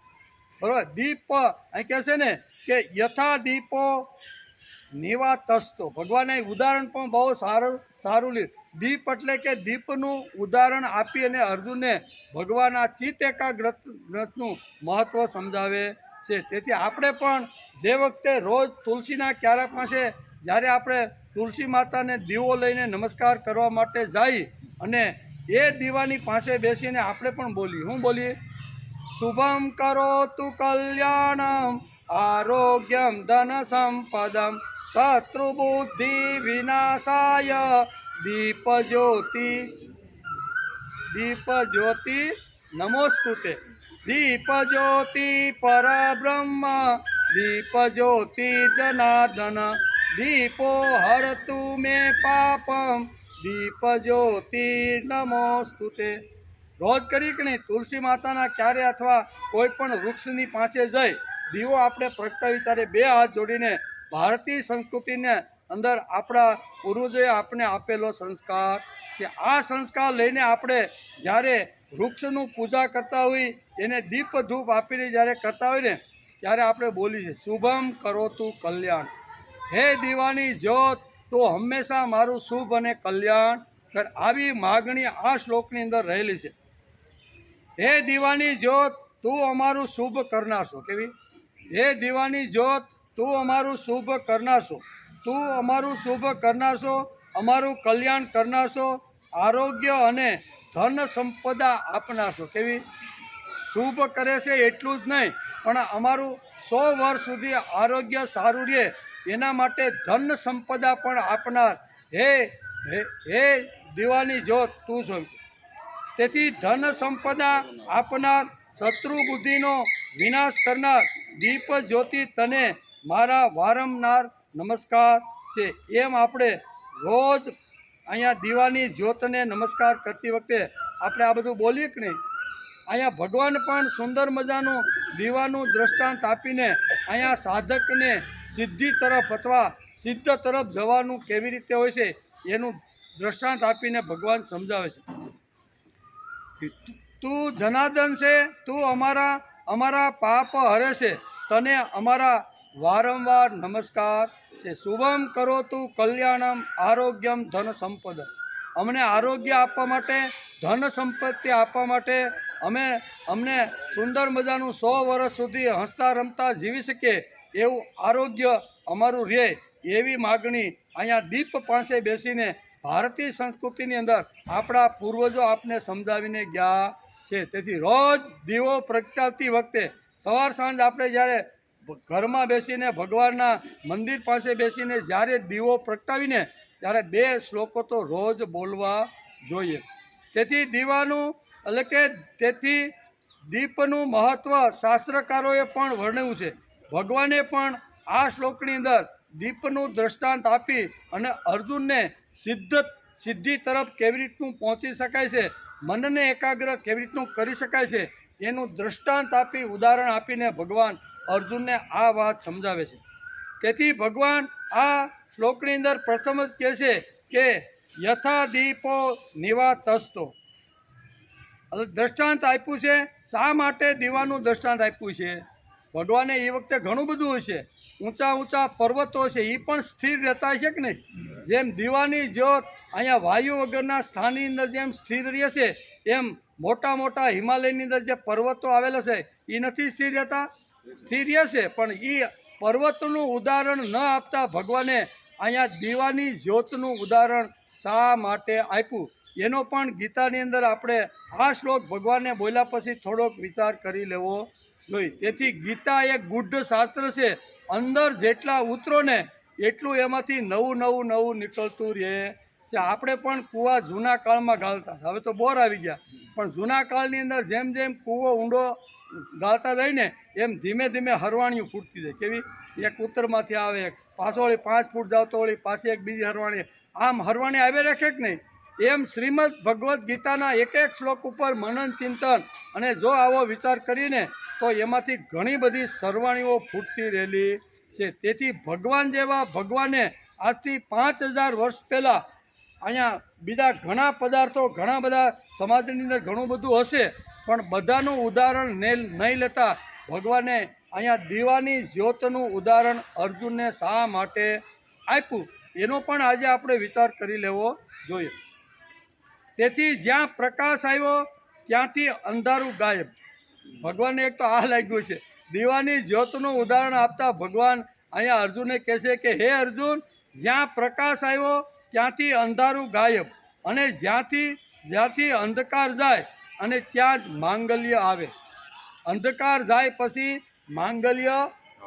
બરાબર, દીપ અહીં કહે છે ને કે યથા દીપો નિવાતસ્તો. ભગવાને ઉદાહરણ પણ બહુ સારું લીધું. દીપ એટલે કે દીપનું ઉદાહરણ આપી અને અર્જુનને ભગવાન આ ચિત્ત એકાગ્રતનું મહત્ત્વ સમજાવે છે. તેથી આપણે પણ જે વખતે રોજ તુલસીના ક્યારા પાસે જ્યારે આપણે તુલસી માતાને દીવો લઈને નમસ્કાર કરવા માટે જઈ અને એ દીવાની પાસે બેસીને આપણે પણ બોલીએ. હું બોલીએ? શુભમ કરોતુ કલ્યાણમ આરોગ્યમ ધન સંપદમ શત્રુબુદ્ધિ વિનાશાય દીપ જ્યોતિ નમોસ્તુતે. દીપ જ્યોતિ પરબ્રહ્મ દીપ જ્યોતિ જનાર્દન દીપો હરતુ મે પાપમ દીપ જ્યોતિ નમોસ્તુતે. રોજ કરી કે નહીં તુલસી માતાના ક્યારે અથવા કોઈ પણ વૃક્ષની પાસે જઈ દીવો આપણે પ્રગટાવી ત્યારે 2 હાથ જોડીને ભારતીય સંસ્કૃતિને અંદર આપણા પૂર્વજોએ આપણે આપેલો સંસ્કાર છે. આ સંસ્કાર લઈને આપણે જ્યારે વૃક્ષનું પૂજા કરતા હોય એને દીપ ધૂપ આપીને જ્યારે કરતા હોય ને ત્યારે આપણે બોલીએ છીએ શુભમ કરોતુ કલ્યાણ. હે દીવાની જ્યોત તો હંમેશા મારું શુભ અને કલ્યાણ કર. આવી માગણી આ શ્લોકની અંદર રહેલી છે. હે દીવાની જ્યોત તું અમારું શુભ કરનાર છો. કેવી? હે દીવાની જ્યોત તું અમારું શુભ કરનાર છો, તું અમારું શુભ કરનાર છો, અમારું કલ્યાણ કરનાર છો, આરોગ્ય અને ધન સંપદા આપનાર છો. કેવી? શુભ કરે છે એટલું જ નહીં પણ અમારું 100 વર્ષ સુધી આરોગ્ય સારું રહે એના માટે ધન સંપદા પણ આપનાર હે દીવાની જ્યોત તું છો. તેથી ધન સંપદા આપનાર, શત્રુ બુદ્ધિનો વિનાશ કરનાર દીપ જ્યોતિ તને મારા વારંવાર નમસ્કાર છે. એમ આપણે રોજ અહીંયા દીવાની જ્યોતને નમસ્કાર કરતી વખતે આપણે આ બધું બોલીએ કે નહીં. અહીંયા ભગવાન પણ સુંદર મજાનું દીવાનું દ્રષ્ટાંત આપીને અહીંયા સાધકને સિદ્ધિ તરફ અથવા સિદ્ધ તરફ જવાનું કેવી રીતે હોય છે એનું દ્રષ્ટાંત આપીને ભગવાન સમજાવે છે. તું જનાર્દન છે, તું અમારા પાપ હરે છે, તને અમારા વારંવાર નમસ્કાર છે. શુભમ કરો તું કલ્યાણમ આરોગ્યમ ધન સંપદ. અમને આરોગ્ય આપવા માટે, ધન સંપત્તિ આપવા માટે, અમને સુંદર મજાનું 100 વર્ષ સુધી હસતા રમતા જીવી શકીએ એવું આરોગ્ય અમારું રહે એવી માગણી અહીંયા દીપ પાસે બેસીને ભારતીય સંસ્કૃતિની અંદર આપણા પૂર્વજો આપને સમજાવીને ગયા છે. તેથી રોજ દીવો પ્રગટાવતી વખતે સવાર સાંજ આપણે જ્યારે ઘરમાં બેસીને ભગવાનના મંદિર પાસે બેસીને જ્યારે દીવો પ્રગટાવીને ત્યારે 2 શ્લોકો તો રોજ બોલવા જોઈએ. તેથી તેથી દીપનું મહત્ત્વ શાસ્ત્રકારોએ પણ વર્ણવ્યું છે. ભગવાને પણ આ શ્લોકની અંદર દીપનું દ્રષ્ટાંત આપી અને અર્જુનને સિદ્ધિ તરફ કેવી રીતનું પહોંચી શકાય છે, મનને એકાગ્ર કેવી રીતનું કરી શકાય છે એનું દ્રષ્ટાંત આપી, ઉદાહરણ આપીને ભગવાન અર્જુનને આ વાત સમજાવે છે. તેથી ભગવાન આ શ્લોકની અંદર પ્રથમ જ કહે છે કે યથા દીપો નિવાતસ્તો. દ્રષ્ટાંત આપ્યું છે. શા માટે દીવાનું દ્રષ્ટાંત આપ્યું છે? ભગવાને એ વખતે ઘણું બધું હશે. ઊંચા પર્વતો છે એ પણ સ્થિર રહેતા હશે કે નહીં? જેમ દીવાની જ્યોત અહીંયા વાયુ વગરના સ્થાનની અંદર જેમ સ્થિર રહે છે, એમ મોટા હિમાલયની અંદર જે પર્વતો આવેલા છે એ નથી સ્થિર રહેતા? સ્થિર રહેશે. પણ એ પર્વતનું ઉદાહરણ ન આપતા ભગવાને અહીંયા દીવાની જ્યોતનું ઉદાહરણ શા માટે આપ્યું એનો પણ ગીતાની અંદર આપણે આ શ્લોક ભગવાને બોલ્યા પછી થોડોક વિચાર કરી લેવો જોઈએ. તેથી ગીતા એક ગુઢ શાસ્ત્ર છે. અંદર જેટલા ઉતરો ને એટલું એમાંથી નવું નીકળતું રહે છે. આપણે પણ કૂવા જૂના કાળમાં ગાળતા, હવે તો બોર આવી ગયા, પણ જૂના કાળની અંદર જેમ જેમ કૂવો ઊંડો ગાળતા જાય ને એમ ધીમે ધીમે હરવાણીઓ ફૂટતી જાય. કેવી? એક ઉત્તરમાંથી આવે, એક પાછો વળી 5 ફૂટ જાવ તો વળી પાછી એક બીજી હરવાણી, આમ હરવાણી આવે રાખે કે નહીં? એમ શ્રીમદ ભગવદ્ ગીતાના એક શ્લોક ઉપર મનન ચિંતન અને જો આવો વિચાર કરીને તો એમાંથી ઘણી બધી સરવાણીઓ ફૂટતી રહેલી છે. તેથી ભગવાન જેવા ભગવાને આજથી 5000 વર્ષ પહેલાં અહીંયા બીજા ઘણા પદાર્થો, ઘણા બધા સમાજની અંદર ઘણું બધું હશે, પણ બધાનું ઉદાહરણ નહીં લેતા ભગવાને અહીંયા દીવાની જ્યોતનું ઉદાહરણ અર્જુનને શા માટે આપ્યું એનો પણ આજે આપણે વિચાર કરી લેવો જોઈએ. તેથી જ્યાં પ્રકાશ આવ્યો ત્યાંથી અંધારું ગાયબ. ભગવાનને એક તો આ લાગ્યું છે. દીવાની જ્યોતનું ઉદાહરણ આપતા ભગવાન અહીંયા અર્જુનને કહે છે કે હે અર્જુન, જ્યાં પ્રકાશ આવ્યો ત્યાંથી અંધારું ગાયબ, અને જ્યાંથી અંધકાર જાય અને ત્યાં જ માંગલ્ય આવે. અંધકાર જાય પછી માંગલ્ય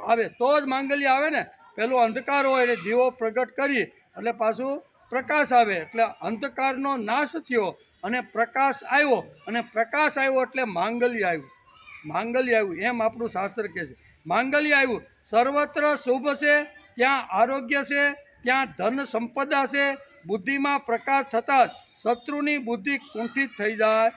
આવે, તો જ માંગલ્ય આવે ને. પેલું અંધકાર હોય એટલે દીવો પ્રગટ કરી એટલે પાછું પ્રકાશ આવે, એટલે અંધકારનો નાશ થયો અને પ્રકાશ આવ્યો, અને પ્રકાશ આવ્યો એટલે માંગલ્ય આવ્યું. એમ આપણું શાસ્ત્ર કહે છે. માંગલ્ય આવ્યું. સર્વત્ર શુભ છે, ત્યાં આરોગ્ય છે, ત્યાં ધન સંપદા છે. બુદ્ધિમાં પ્રકાશ થતાં જ શત્રુની બુદ્ધિ કુંઠિત થઈ જાય.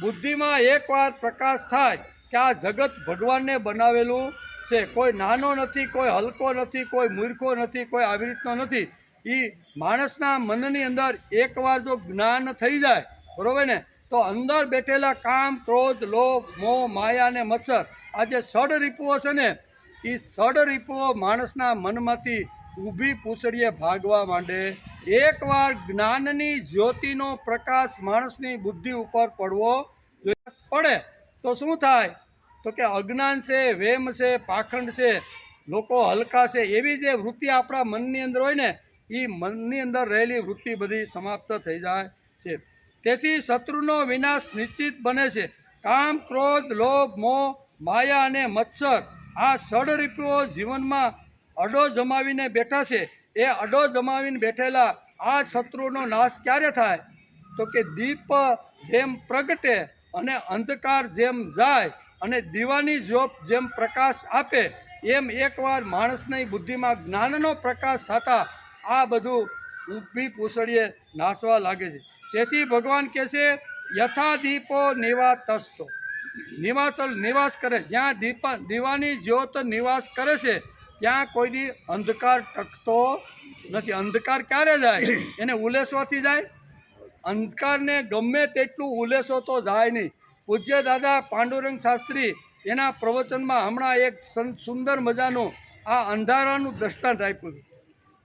બુદ્ધિમાં એકવાર પ્રકાશ થાય કે આ જગત ભગવાનને બનાવેલું છે, કોઈ નાનો નથી, કોઈ હલકો નથી, કોઈ મૂર્ખો નથી, કોઈ આવી રીતનો નથી. એ માણસના મનની અંદર એકવાર જો જ્ઞાન થઈ જાય, બરાબર ને, તો અંદર બેઠેલા કામ, ક્રોધ, લોભ, મોહ, માયા અને મચ્છર, આ જે ષડ રીપુઓ છે ને, એ ષડ રીપુઓ માણસના મનમાંથી ઊભી પૂંછડીએ ભાગવા માંડે. એકવાર જ્ઞાનની જ્યોતિનો પ્રકાશ માણસની બુદ્ધિ ઉપર પડે તો શું થાય? તો કે અજ્ઞાન છે, વેમ છે, પાખંડ છે, લોકો હલકા છે, એવી જે વૃત્તિ આપણા મનની અંદર હોય ને, એ મનની અંદર રહેલી વૃત્તિ બધી સમાપ્ત થઈ જાય છે. તેથી શત્રુનો વિનાશ નિશ્ચિત બને છે. કામ, ક્રોધ, લોભ, મોહ, માયા અને મચ્છર, આ ષડરીપુઓ જીવનમાં અડો જમાવીને બેઠા છે. એ અડો જમાવીને બેઠેલા આ શત્રુનો નાશ ક્યારે થાય? તો કે દીપ જેમ પ્રગટે અને અંધકાર જેમ જાય અને દીવાની જ્યોત જેમ પ્રકાશ આપે એમ એકવાર માણસની બુદ્ધિમાં જ્ઞાનનો પ્રકાશ થતાં આ બધું ઊભી પૂછડીએ નાસવા લાગે છે. તેથી ભગવાન કહે છે યથા દીપો નિવાતસ્તો, નિવાસ કરે, જ્યાં દીવાની જ્યોત નિવાસ કરે છે ત્યાં કોઈ દી અંધકાર ટકતો નથી. અંધકાર ક્યારે જાય? એને ઉલેસવાથી જાય. અંધકારને ગમે તેટલું ઉલેસો તો જાય નહીં. પૂજ્ય દાદા પાંડુરંગ શાસ્ત્રી એના પ્રવચનમાં હમણાં એક સુંદર મજાનું આ અંધારાનું દ્રષ્ટાંત આપ્યું છે.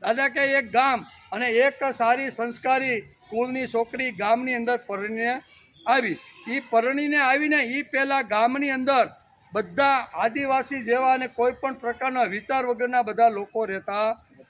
દાદા કે એક ગામ અને એક સારી સંસ્કારી કુળની છોકરી ગામની અંદર પરણીને આવી. એ પરણીને આવીને એ પહેલાં ગામની અંદર બધા આદિવાસી જેવા અને કોઈ પણ પ્રકારના વિચાર વગરના બધા લોકો રહેતા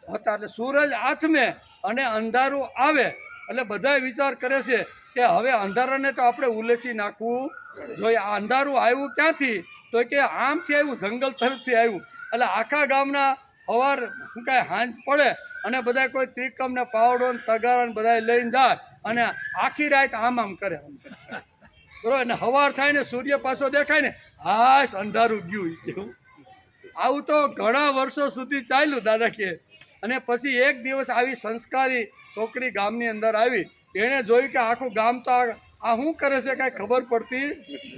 હતા. એટલે સૂરજ આથમે અને અંધારું આવે એટલે બધા વિચાર કરે છે કે હવે અંધારાને તો આપણે ઉલેસી નાખવું જોઈએ. આ અંધારું આવ્યું ક્યાંથી? તો કે આમથી આવ્યું, જંગલ તરફથી આવ્યું. એટલે આખા ગામના સવાર શું કાંઈ હાંજ પડે અને બધા કોઈ ત્રિકમ ને પાવડો ને તગારા ને બધા લઈને જાય અને આખી રાત આમ કરે બરોબર. અને સવાર થાય ને સૂર્ય પાછો દેખાય ને હાશ અંધારું ગયું. કેવું આવું તો ઘણા વર્ષો સુધી ચાલ્યું દાદા કે. અને પછી એક દિવસ આવી સંસ્કારી છોકરી ગામની અંદર આવી. એણે જોયું કે આખું ગામ તો આ શું કરે છે કાંઈ ખબર પડતી.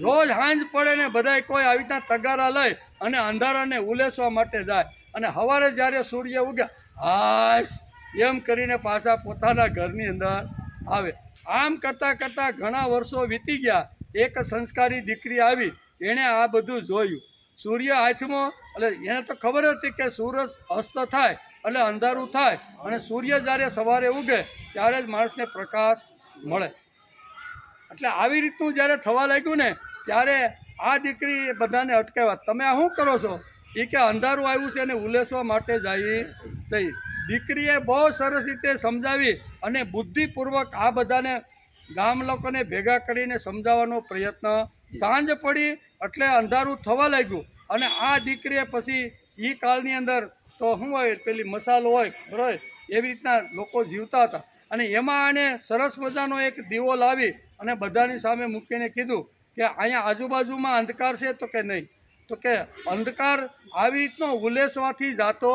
રોજ હાંજ પડે ને બધા કોઈ આવી રીતના તગારા લઈ અને અંધારાને ઉલેસવા માટે જાય અને સવારે જ્યારે સૂર્ય ઉગે હાશ એમ કરીને પાછા પોતાના ઘરની અંદર આવે. આમ કરતાં કરતાં ઘણા વર્ષો વીતી ગયા. એક સંસ્કારી દીકરી આવી, એણે આ બધું જોયું. સૂર્ય હાથમાં, એટલે એને તો ખબર હતી કે સૂરજ અસ્ત થાય એટલે અંધારું થાય અને સૂર્ય જ્યારે સવારે ઉગે ત્યારે જ માણસને પ્રકાશ મળે. એટલે આવી રીતનું જ્યારે થવા લાગ્યું ને ત્યારે આ દીકરી બધાને અટકાવ્યા. તમે આ શું કરો છો? એ કે અંધારું આવ્યું છે એને ઉલેસવા માટે જાય છે. દીકરીએ બહુ સરસ રીતે સમજાવી અને બુદ્ધિપૂર્વક આ બધાને ગામ લોકોને ભેગા કરીને સમજાવવાનો પ્રયત્ન. સાંજ પડી એટલે અંધારું થવા લાગ્યું અને આ દીકરીએ પછી એ કાળની અંદર તો શું હોય પેલી મસાલો હોય બરાબર, એવી રીતના લોકો જીવતા હતા. અને એમાં આને સરસ મજાનો એક દીવો લાવી અને બધાની સામે મૂકીને કીધું કે અહીંયા આજુબાજુમાં અંધકાર છે? તો કે નહીં. તો કે અંધકાર આવી રીતનો ઉલેસવાથી જાતો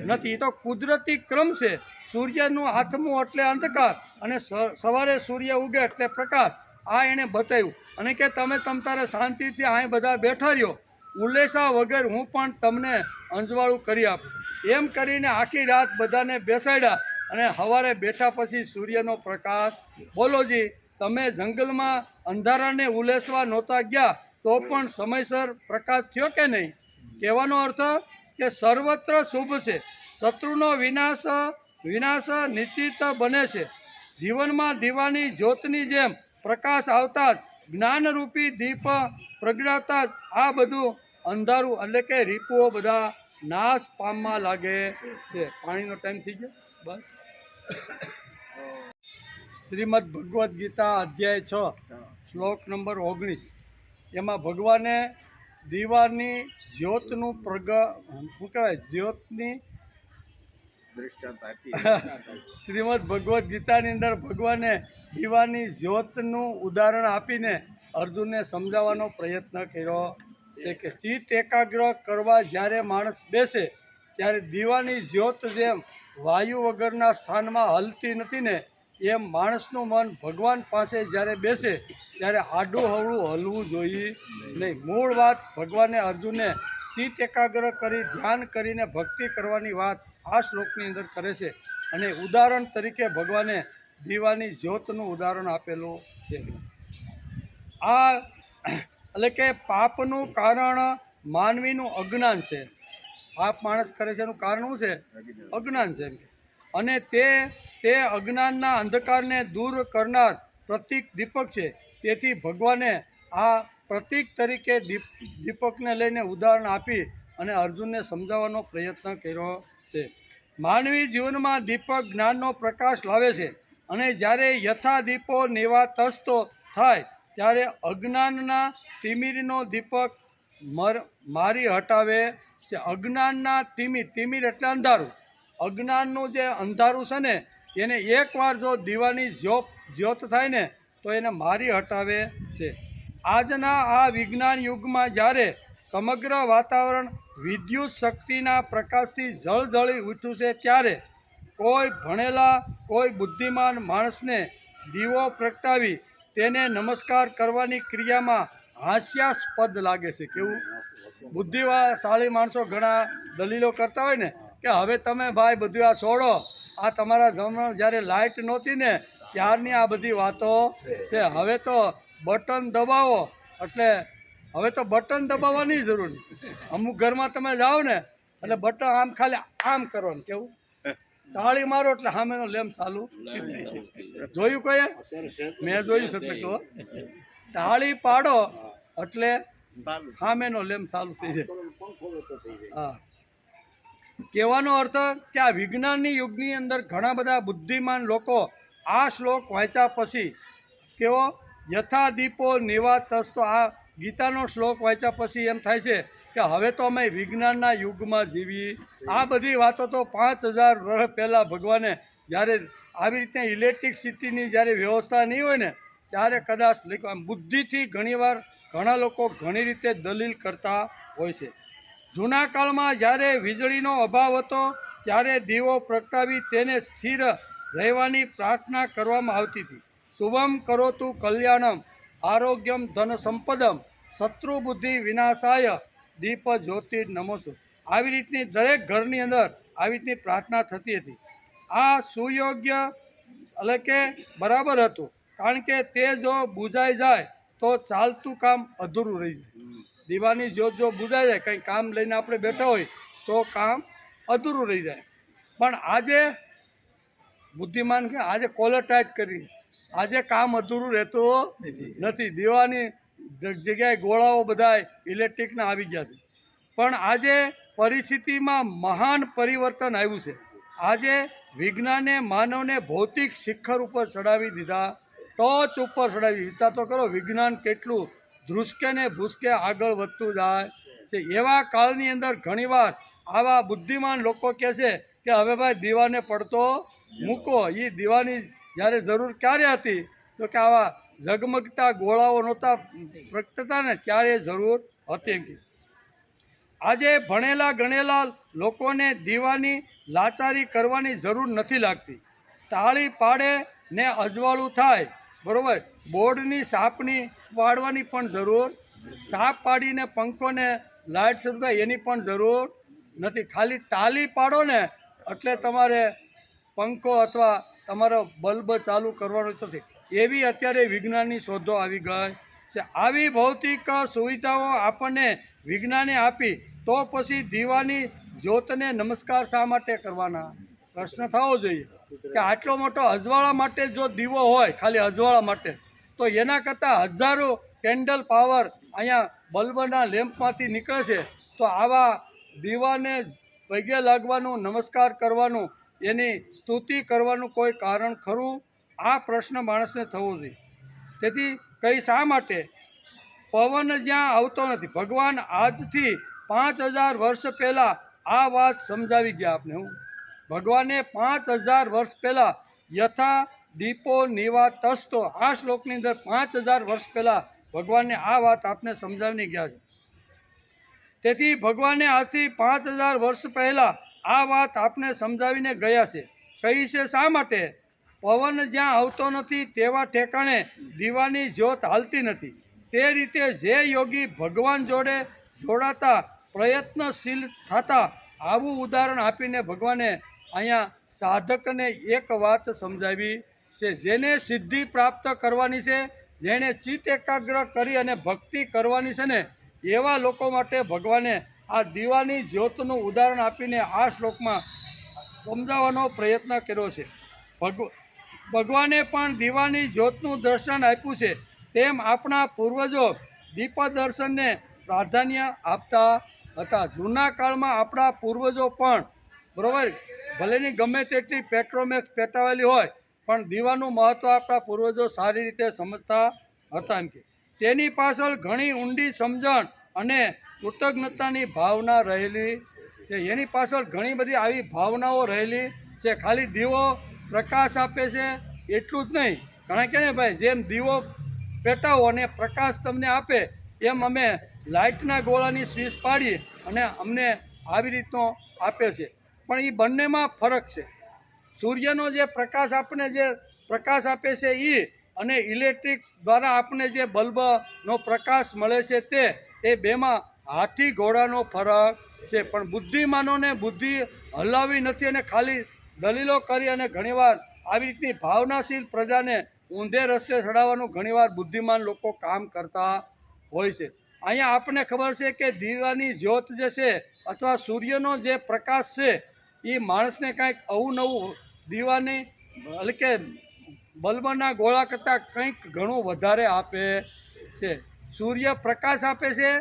નથી, એ તો કુદરતી ક્રમ છે. સૂર્યનું હાથમું એટલે અંધકાર અને સવારે સૂર્ય ઉગે એટલે પ્રકાશ. આ એણે બતાવ્યું અને કે તમે તારે શાંતિથી અહીં બધા બેઠા રહ્યો, ઉલેસા વગર હું પણ તમને અંજવાળું કરી આપું. એમ કરીને આખી રાત બધાને બેસાડ્યા અને સવારે બેઠા પછી સૂર્યનો પ્રકાશ. બોલોજી, તમે જંગલમાં અંધારાને ઉલેસવા નહોતા ગયા તો પણ સમયસર પ્રકાશ થયો કે નહીં? કહેવાનો અર્થ કે સર્વત્ર શુભ છે, શત્રુનો વિનાશ નિશ્ચિત બને છે. જીવનમાં દીવાની જ્યોતની જેમ પ્રકાશ આવતા જ જ્ઞાનરૂપી દીપ પ્રગટાવતા જ આ બધું અંધારું એટલે કે રીપુઓ બધા નાશ પામવા લાગે છે. પાણીનો ટાઈમ થઈ ગયો બસ. શ્રીમદ ભગવદ્ ગીતા અધ્યાય 6 શ્લોક નંબર 19. એમાં ભગવાને દીવાની જ્યોતનું શું કહેવાય જ્યોતની શ્રીમદ ભગવદ્ ગીતાની અંદર ભગવાને દીવાની જ્યોતનું ઉદાહરણ આપીને અર્જુનને સમજાવવાનો પ્રયત્ન કર્યો છે કે ચિત્ત એકાગ્ર કરવા જ્યારે માણસ બેસે ત્યારે દીવાની જ્યોત જેમ વાયુ વગરના સ્થાનમાં હલતી નથી ને એમ માણસનું મન ભગવાન પાસે જ્યારે બેસે ત્યારે આડું હવળું હલવું જોઈએ નહીં. મૂળ વાત ભગવાને અર્જુનને ચિત્ત એકાગ્ર કરી ધ્યાન કરીને ભક્તિ કરવાની વાત આ શ્લોકની અંદર કરે છે. અને ઉદાહરણ તરીકે ભગવાને દીવાની જ્યોતનું ઉદાહરણ આપેલું છે. આ એટલે કે પાપનું કારણ માનવીનું અજ્ઞાન છે. પાપ માણસ કરે છે એનું કારણ શું છે? અજ્ઞાન છે. અને તે અજ્ઞાનના અંધકારને દૂર કરનાર પ્રતીક દીપક છે. તેથી ભગવાને આ પ્રતીક તરીકે દીપકને લઈને ઉદાહરણ આપી અને અર્જુનને સમજાવવાનો પ્રયત્ન કર્યો છે. માનવી જીવનમાં દીપક જ્ઞાનનો પ્રકાશ લાવે છે અને જ્યારે યથા દીપો નિવાતસ્તો થાય ત્યારે અજ્ઞાનના તિમિરનો દીપક મારી હટાવે છે. અજ્ઞાનના તિમિર એટલે અંધારું. અજ્ઞાનનું જે અંધારું છે ને એને એકવાર જો દીવાની જ્યોત થાય ને તો એને મારી હટાવે છે. આજના આ વિજ્ઞાન યુગમાં જ્યારે સમગ્ર વાતાવરણ વિદ્યુત શક્તિના પ્રકાશથી જળજળી ઉઠ્યું છે, ત્યારે કોઈ ભણેલા કોઈ બુદ્ધિમાન માણસને દીવો પ્રગટાવી તેને નમસ્કાર કરવાની ક્રિયામાં હાસ્યાસ્પદ લાગે છે. કેવું? બુદ્ધિશાળી માણસો ઘણા દલીલો કરતા હોય ને કે હવે તમે ભાઈ બધું આ છોડો, આ તમારા જમાનામાં જ્યારે લાઇટ નહોતી ને ત્યારની આ બધી વાતો છે. હવે તો બટન દબાવો એટલે હવે તો બટન દબાવવાની જરૂર નહીં. અમુક ઘરમાં તમે જાઓ ને એટલે બટન આમ ખાલી આમ કરવાનું. કેવું? તાળી મારો એટલે સામેનો લેમ્પ ચાલુ. જોયું કોઈ? મેં જોયું છે. એટલે કહો તાળી પાડો એટલે સામેનો લેમ્પ ચાલુ થઈ જાય. હા, કહેવાનો અર્થ કે આ વિજ્ઞાનની યુગની અંદર ઘણા બધા બુદ્ધિમાન લોકો આ શ્લોક વાંચ્યા પછી કેવો યથા દીપો નિવાતસ, તો આ ગીતાનો શ્લોક વાંચ્યા પછી એમ થાય છે કે હવે તો અમે વિજ્ઞાનના યુગમાં જીવી. આ બધી વાતો તો 5000 વર્ષ પહેલાં ભગવાને જ્યારે આવી રીતે ઇલેક્ટ્રિસિટીની જ્યારે વ્યવસ્થા નહીં હોય ને ત્યારે કદાચ લખ્યું. બુદ્ધિથી ઘણીવાર ઘણા લોકો ઘણી રીતે દલીલ કરતા હોય છે. જૂના કાળમાં જ્યારે વીજળીનો અભાવ હતો ત્યારે દીવો પ્રગટાવી તેને સ્થિર રહેવાની પ્રાર્થના કરવામાં આવતી હતી. શુભમ કરોતુ કલ્યાણમ આરોગ્યમ ધન સંપદમ શત્રુ બુદ્ધિ વિનાશાય દીપ જ્યોતિ નમોસુ. આવી રીતની દરેક ઘરની અંદર આવી રીતની પ્રાર્થના થતી હતી. આ સુયોગ્ય એટલે કે બરાબર હતું, કારણ કે તે જો બુજાઈ જાય તો ચાલતું કામ અધૂરું રહી જાય. દીવાની જ્યોત જો બુજાઈ જાય, કંઈ કામ લઈને આપણે બેઠા હોય તો કામ અધૂરું રહી જાય. પણ આજે બુદ્ધિમાન કે આજે કોલર ટાઈટ કરી, આજે કામ અધૂરું રહેતું નથી. દીવાની જગ્યાએ ગોળાઓ બધા ઇલેક્ટ્રિકના આવી ગયા છે. પણ આજે પરિસ્થિતિમાં મહાન પરિવર્તન આવ્યું છે. આજે વિજ્ઞાને માનવને ભૌતિક શિખર ઉપર ચડાવી દીધા, ટોચ ઉપર ચડાવી. વિચાર તો કરો વિજ્ઞાન કેટલું ધ્રુસકે ને ભૂસકે આગળ વધતું જાય છે. એવા કાળની અંદર ઘણીવાર આવા બુદ્ધિમાન લોકો કહે છે કે હવે ભાઈ દીવાને પડતો મૂકો. એ દીવાની જ્યારે જરૂર ક્યારે હતી તો કે આવા ઝગમગતા ગોળાઓ નહોતા પ્રગટતા ને ત્યારે જરૂર હતી એમ. આજે ભણેલા ગણેલા લોકોને દીવાની લાચારી કરવાની જરૂર નથી લાગતી. તાળી પાડે ને અજવાળું થાય, બરાબર, બોર્ડની સાપની પાડવાની પણ જરૂર, સાપ પાડીને પંખોને લાઇટ શરૂ થાય એની પણ જરૂર નથી. ખાલી તાળી પાડો ને એટલે તમારે પંખો અથવા તમારો બલ્બ ચાલુ કરવાનો નથી. એવી અત્યારે વિજ્ઞાનની શોધો આવી ગઈ છે. આવી ભૌતિક સુવિધાઓ આપણને વિજ્ઞાને આપી તો પછી દીવાની જ્યોતને નમસ્કાર શા માટે કરવાના? પ્રશ્ન થવો જોઈએ કે આટલો મોટો અજવાળા માટે જો દીવો હોય ખાલી અજવાળા માટે, તો એના કરતાં હજારો કેન્ડલ પાવર અહીંયા બલ્બના લેમ્પમાંથી નીકળે છે. તો આવા દીવાને પગે લાગવાનું, નમસ્કાર કરવાનું, એની સ્તુતિ કરવાનું કોઈ કારણ ખરું? આ પ્રશ્ન માણસને થવો જોઈએ. તેથી કઈ શા માટે પવન જ્યાં આવતો નથી? ભગવાન આજથી 5000 વર્ષ પહેલાં આ વાત સમજાવી ગયા આપને. હું ભગવાને 5000 વર્ષ પહેલાં યથા દીપો નિવાતસ્તો આ શ્લોકની અંદર 5000 વર્ષ પહેલાં ભગવાનને આ વાત આપને સમજાવીને ગયા છે. તેથી ભગવાને આજથી 5000 વર્ષ પહેલાં આ વાત આપને સમજાવીને ગયા છે. કહી છે શા માટે? પવન જ્યાં આવતો નથી તેવા ઠેકાણે દીવાની જ્યોત હાલતી નથી. તે રીતે જે યોગી ભગવાન જોડે જોડાતા પ્રયત્નશીલ થતા આવું ઉદાહરણ આપીને ભગવાને અહીંયા સાધકને એક વાત સમજાવી છે. જેને સિદ્ધિ પ્રાપ્ત કરવાની છે, જેણે ચિત્ત એકાગ્ર કરી અને ભક્તિ કરવાની છે ને, એવા લોકો માટે ભગવાને આ દીવાની જ્યોતનું ઉદાહરણ આપીને આ શ્લોકમાં સમજાવવાનો પ્રયત્ન કર્યો છે. ભગવાને પણ દીવાની જ્યોતનું દર્શન આપ્યું છે. તેમ આપણા પૂર્વજો દીપ દર્શનને પ્રાધાન્ય આપતા હતા. જૂના કાળમાં આપણા પૂર્વજો પણ, બરાબર, ભલેની ગમે તેટલી પેટ્રોમેક્સ પેટાવેલી હોય પણ દીવાનું મહત્ત્વ આપણા પૂર્વજો સારી રીતે સમજતા હતા એમ કે. તેની પાછળ ઘણી ઊંડી સમજણ અને કૃતજ્ઞતાની ભાવના રહેલી છે. એની પાછળ ઘણી બધી આવી ભાવનાઓ રહેલી છે. ખાલી દીવો પ્રકાશ આપે છે એટલું જ નહીં. ઘણા કહે ને ભાઈ જેમ દીવો પેટાવો અને પ્રકાશ તમને આપે એમ અમે લાઇટના ગોળાની સ્વિચ પાડી અને અમને આવી રીતનો આપે છે. પણ એ બંનેમાં ફરક છે. સૂર્યનો જે પ્રકાશ આપણને જે પ્રકાશ આપે છે એ અને ઇલેક્ટ્રિક દ્વારા આપણને જે બલ્બનો પ્રકાશ મળે છે એ બેમાં હાથી ઘોડાનો ફરક છે. પણ બુદ્ધિમાનોને બુદ્ધિ હલાવી નથી અને ખાલી દલીલો કરી અને ઘણીવાર આવી રીતની ભાવનાશીલ પ્રજાને ઊંધે રસ્તે ચડાવવાનું ઘણીવાર બુદ્ધિમાન લોકો કામ કરતા હોય છે. અહીંયા આપણને ખબર છે કે દીવાની જ્યોત જે છે અથવા સૂર્યનો જે પ્રકાશ છે એ માણસને કાંઈક અવનવું દીવાની એટલે કે બલ્બના ગોળા કરતાં કંઈક ઘણું વધારે આપે છે. સૂર્ય પ્રકાશ આપે છે,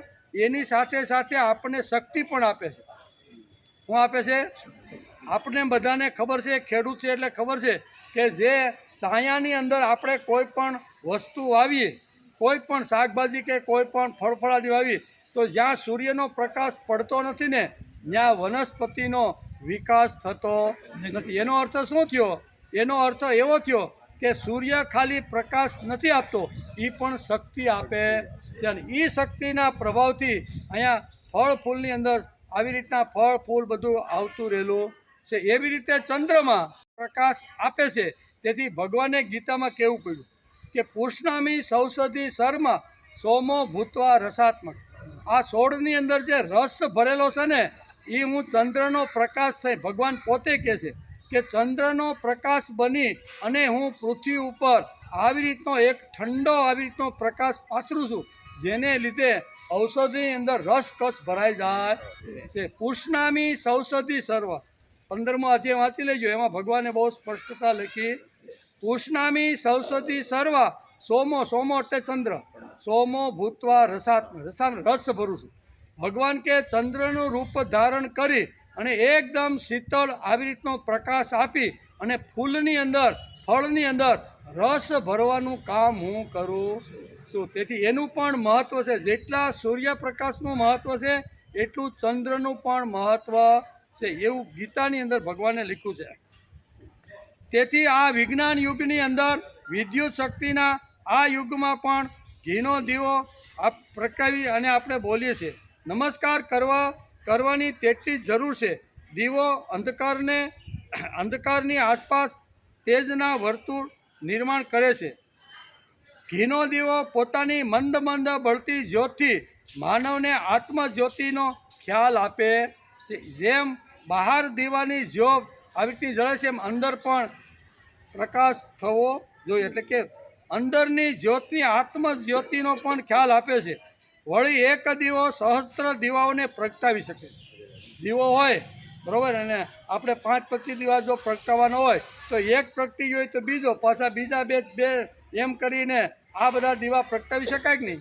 એની સાથે સાથે આપણને શક્તિ પણ આપે છે. શું આપે છે? આપણને બધાને ખબર છે, ખેડૂત છે એટલે ખબર છે કે જે છાયાની અંદર આપણે કોઈ પણ વસ્તુ વાવીએ, કોઈ પણ શાકભાજી કે કોઈ પણ ફળફળાદી વાવીએ તો જ્યાં સૂર્યનો પ્રકાશ પડતો નથી ને ત્યાં વનસ્પતિનો વિકાસ થતો નથી. એનો અર્થ શું થયો? એનો અર્થ એવો થયો કે સૂર્ય ખાલી પ્રકાશ નથી આપતો, એ પણ શક્તિ આપે છે. અને એ શક્તિના પ્રભાવથી અહીંયા ફળ ફૂલની અંદર આવી રીતના ફળ ફૂલ બધું આવતું રહેલું છે. એવી રીતે ચંદ્રમાં પ્રકાશ આપે છે. તેથી ભગવાને ગીતામાં કહેવું પડ્યું કે પુષ્ણામી સૌષધિ સર્મા સોમો ભૂતવા રસાત્મક. આ છોડની અંદર જે રસ ભરેલો છે ને એ હું ચંદ્રનો પ્રકાશ થઈ, ભગવાન પોતે કહે છે કે ચંદ્રનો પ્રકાશ બની અને હું પૃથ્વી ઉપર આવી રીતનો એક ઠંડો આવી રીતનો પ્રકાશ પાથરું છું, જેને લીધે ઔષધિની અંદર રસકસ ભરાઈ જાય છે. પુષ્ણામી સૌષધિ સર્વ 15મો અધ્યાય વાંચી લેજો, એમાં ભગવાને બહુ સ્પષ્ટતા લખી. પુષ્ણામી સૌષધિ સર્વ સોમો, સોમો એટલે ચંદ્ર, સોમો ભૂતવા રસ ભરું છું. ભગવાન કે ચંદ્રનું રૂપ ધારણ કરી અને એકદમ શીતળ આવી રીતનો પ્રકાશ આપી અને ફૂલની અંદર ફળની અંદર રસ ભરવાનું કામ હું કરું છું. તેથી એનું પણ મહત્ત્વ છે. જેટલા સૂર્યપ્રકાશનું મહત્ત્વ છે એટલું ચંદ્રનું પણ મહત્ત્વ છે, એવું ગીતાની અંદર ભગવાને લખ્યું છે. તેથી આ વિજ્ઞાન યુગની અંદર વિદ્યુત શક્તિના આ યુગમાં પણ ઘીનો દીવો પ્રગટાવી અને આપણે બોલીએ છીએ. નમસ્કાર કરવાની તેટલી જરૂર છે. દીવો અંધકારની આસપાસ તેજના વર્તુળ નિર્માણ કરે છે. ઘીનો દીવો પોતાની મંદ મંદ બળતી જ્યોતથી માનવને આત્મજ્યોતિનો ખ્યાલ આપે છે. જેમ બહાર દીવાની જ્યોત આવી રીતની જળે છે એમ અંદર પણ પ્રકાશ થવો જોઈએ. એટલે કે અંદરની જ્યોતની આત્મજ્યોતિનો પણ ખ્યાલ આપે છે. વળી એક દીવો સહસ્ત્ર દીવાઓને પ્રગટાવી શકે. દીવો હોય બરાબર, અને આપણે 5-25 દીવા જો પ્રગટાવવાનો હોય તો એક પ્રગટી હોય તો બીજો, પાછા બીજા બે એમ કરીને આ બધા દીવા પ્રગટાવી શકાય કે નહીં?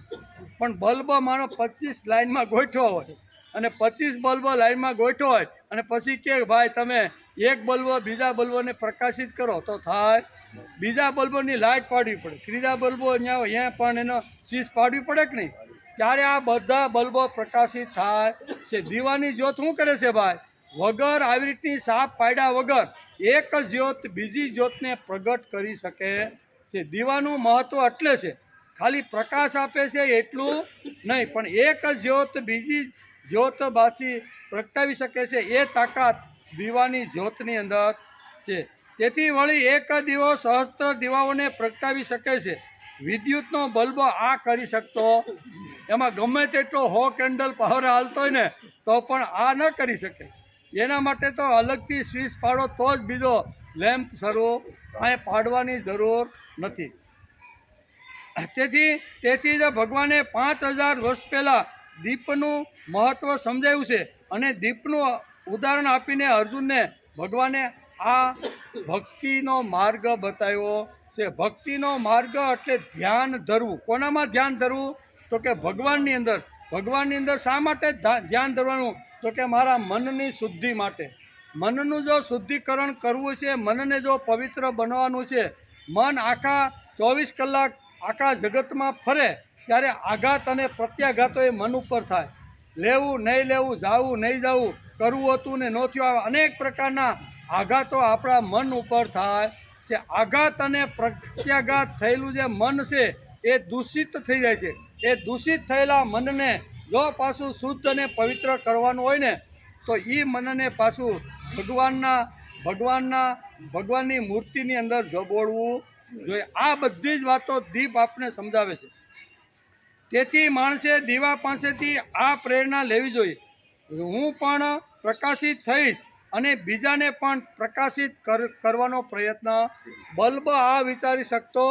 પણ બલ્બ માનો 25 લાઇનમાં ગોઠવો હોય અને 25 બલ્બ લાઇનમાં ગોઠવો હોય અને પછી કે ભાઈ તમે એક બલ્બ બીજા બલ્બોને પ્રકાશિત કરો તો થાય? બીજા બલ્બોની લાઇટ પાડવી પડે, ત્રીજા બલ્બો અહીંયા પણ એનો સ્વિચ પાડવી પડે કે નહીં? ત્યારે આ બધા બલ્બો પ્રકાશિત થાય છે. દીવાની જ્યોત શું કરે છે ભાઈ? વગર આવી રીતની સાપ પાડ્યા વગર એક જ્યોત બીજી જ્યોતને પ્રગટ કરી શકે છે. દીવાનું મહત્ત્વ એટલે છે, ખાલી પ્રકાશ આપે છે એટલું નહીં, પણ એક જ્યોત બીજી જ્યોત બાસી પ્રગટાવી શકે છે. એ તાકાત દીવાની જ્યોતની અંદર છે. તેથી વળી એક દીવો સહસ્ત્ર દીવાઓને પ્રગટાવી શકે છે. વિદ્યુતનો બલ્બ આ કરી શકતો, એમાં ગમે તેટલો 100 કેન્ડલ પાવર હાલતો હોય ને તો પણ આ ન કરી શકે. એના માટે તો અલગથી સ્વિચ પાડો તો જ બીજો લેમ્પ શરૂ અહીં પાડવાની જરૂર નથી. તેથી જ ભગવાને 5000 વર્ષ પહેલાં દીપનું મહત્ત્વ સમજાવ્યું છે અને દીપનું ઉદાહરણ આપીને અર્જુનને ભગવાને આ ભક્તિનો માર્ગ બતાવ્યો છે. ભક્તિનો માર્ગ એટલે ધ્યાન ધરવું. કોનામાં ધ્યાન ધરવું? તો કે ભગવાનની અંદર. ભગવાનની અંદર શા માટે ધ્યાન ધરવાનું? તો કે મારા મનની શુદ્ધિ માટે. મનનું જો શુદ્ધિકરણ કરવું છે, મનને જો પવિત્ર બનાવવાનું છે, મન આખા 24 કલાક આખા જગતમાં ફરે ત્યારે આઘાત અને પ્રત્યાઘાતો એ મન ઉપર થાય. લેવું નહીં લેવું, જાવું નહીં જાવું, કરવું હતું ને ન થયું, આવા અનેક પ્રકારના આઘાતો આપણા મન ઉપર થાય છે. આઘાત અને પ્રત્યાઘાત થયેલું જે મન છે એ દૂષિત થઈ જાય છે. એ દૂષિત થયેલા મનને જો પાછું શુદ્ધ અને પવિત્ર કરવાનું હોય ને તો એ મનને પાછું ભગવાનની મૂર્તિની અંદર જબોળવું જોઈએ. આ બધી જ વાતો દીપ આપને સમજાવે છે. તેથી માણસે દીવા પાસેથી આ પ્રેરણા લેવી જોઈએ. હું પણ પ્રકાશિત થઈશ અને બીજાને પણ પ્રકાશિત કરવાનો પ્રયત્ન. બલ્બ આ વિચારી શકતો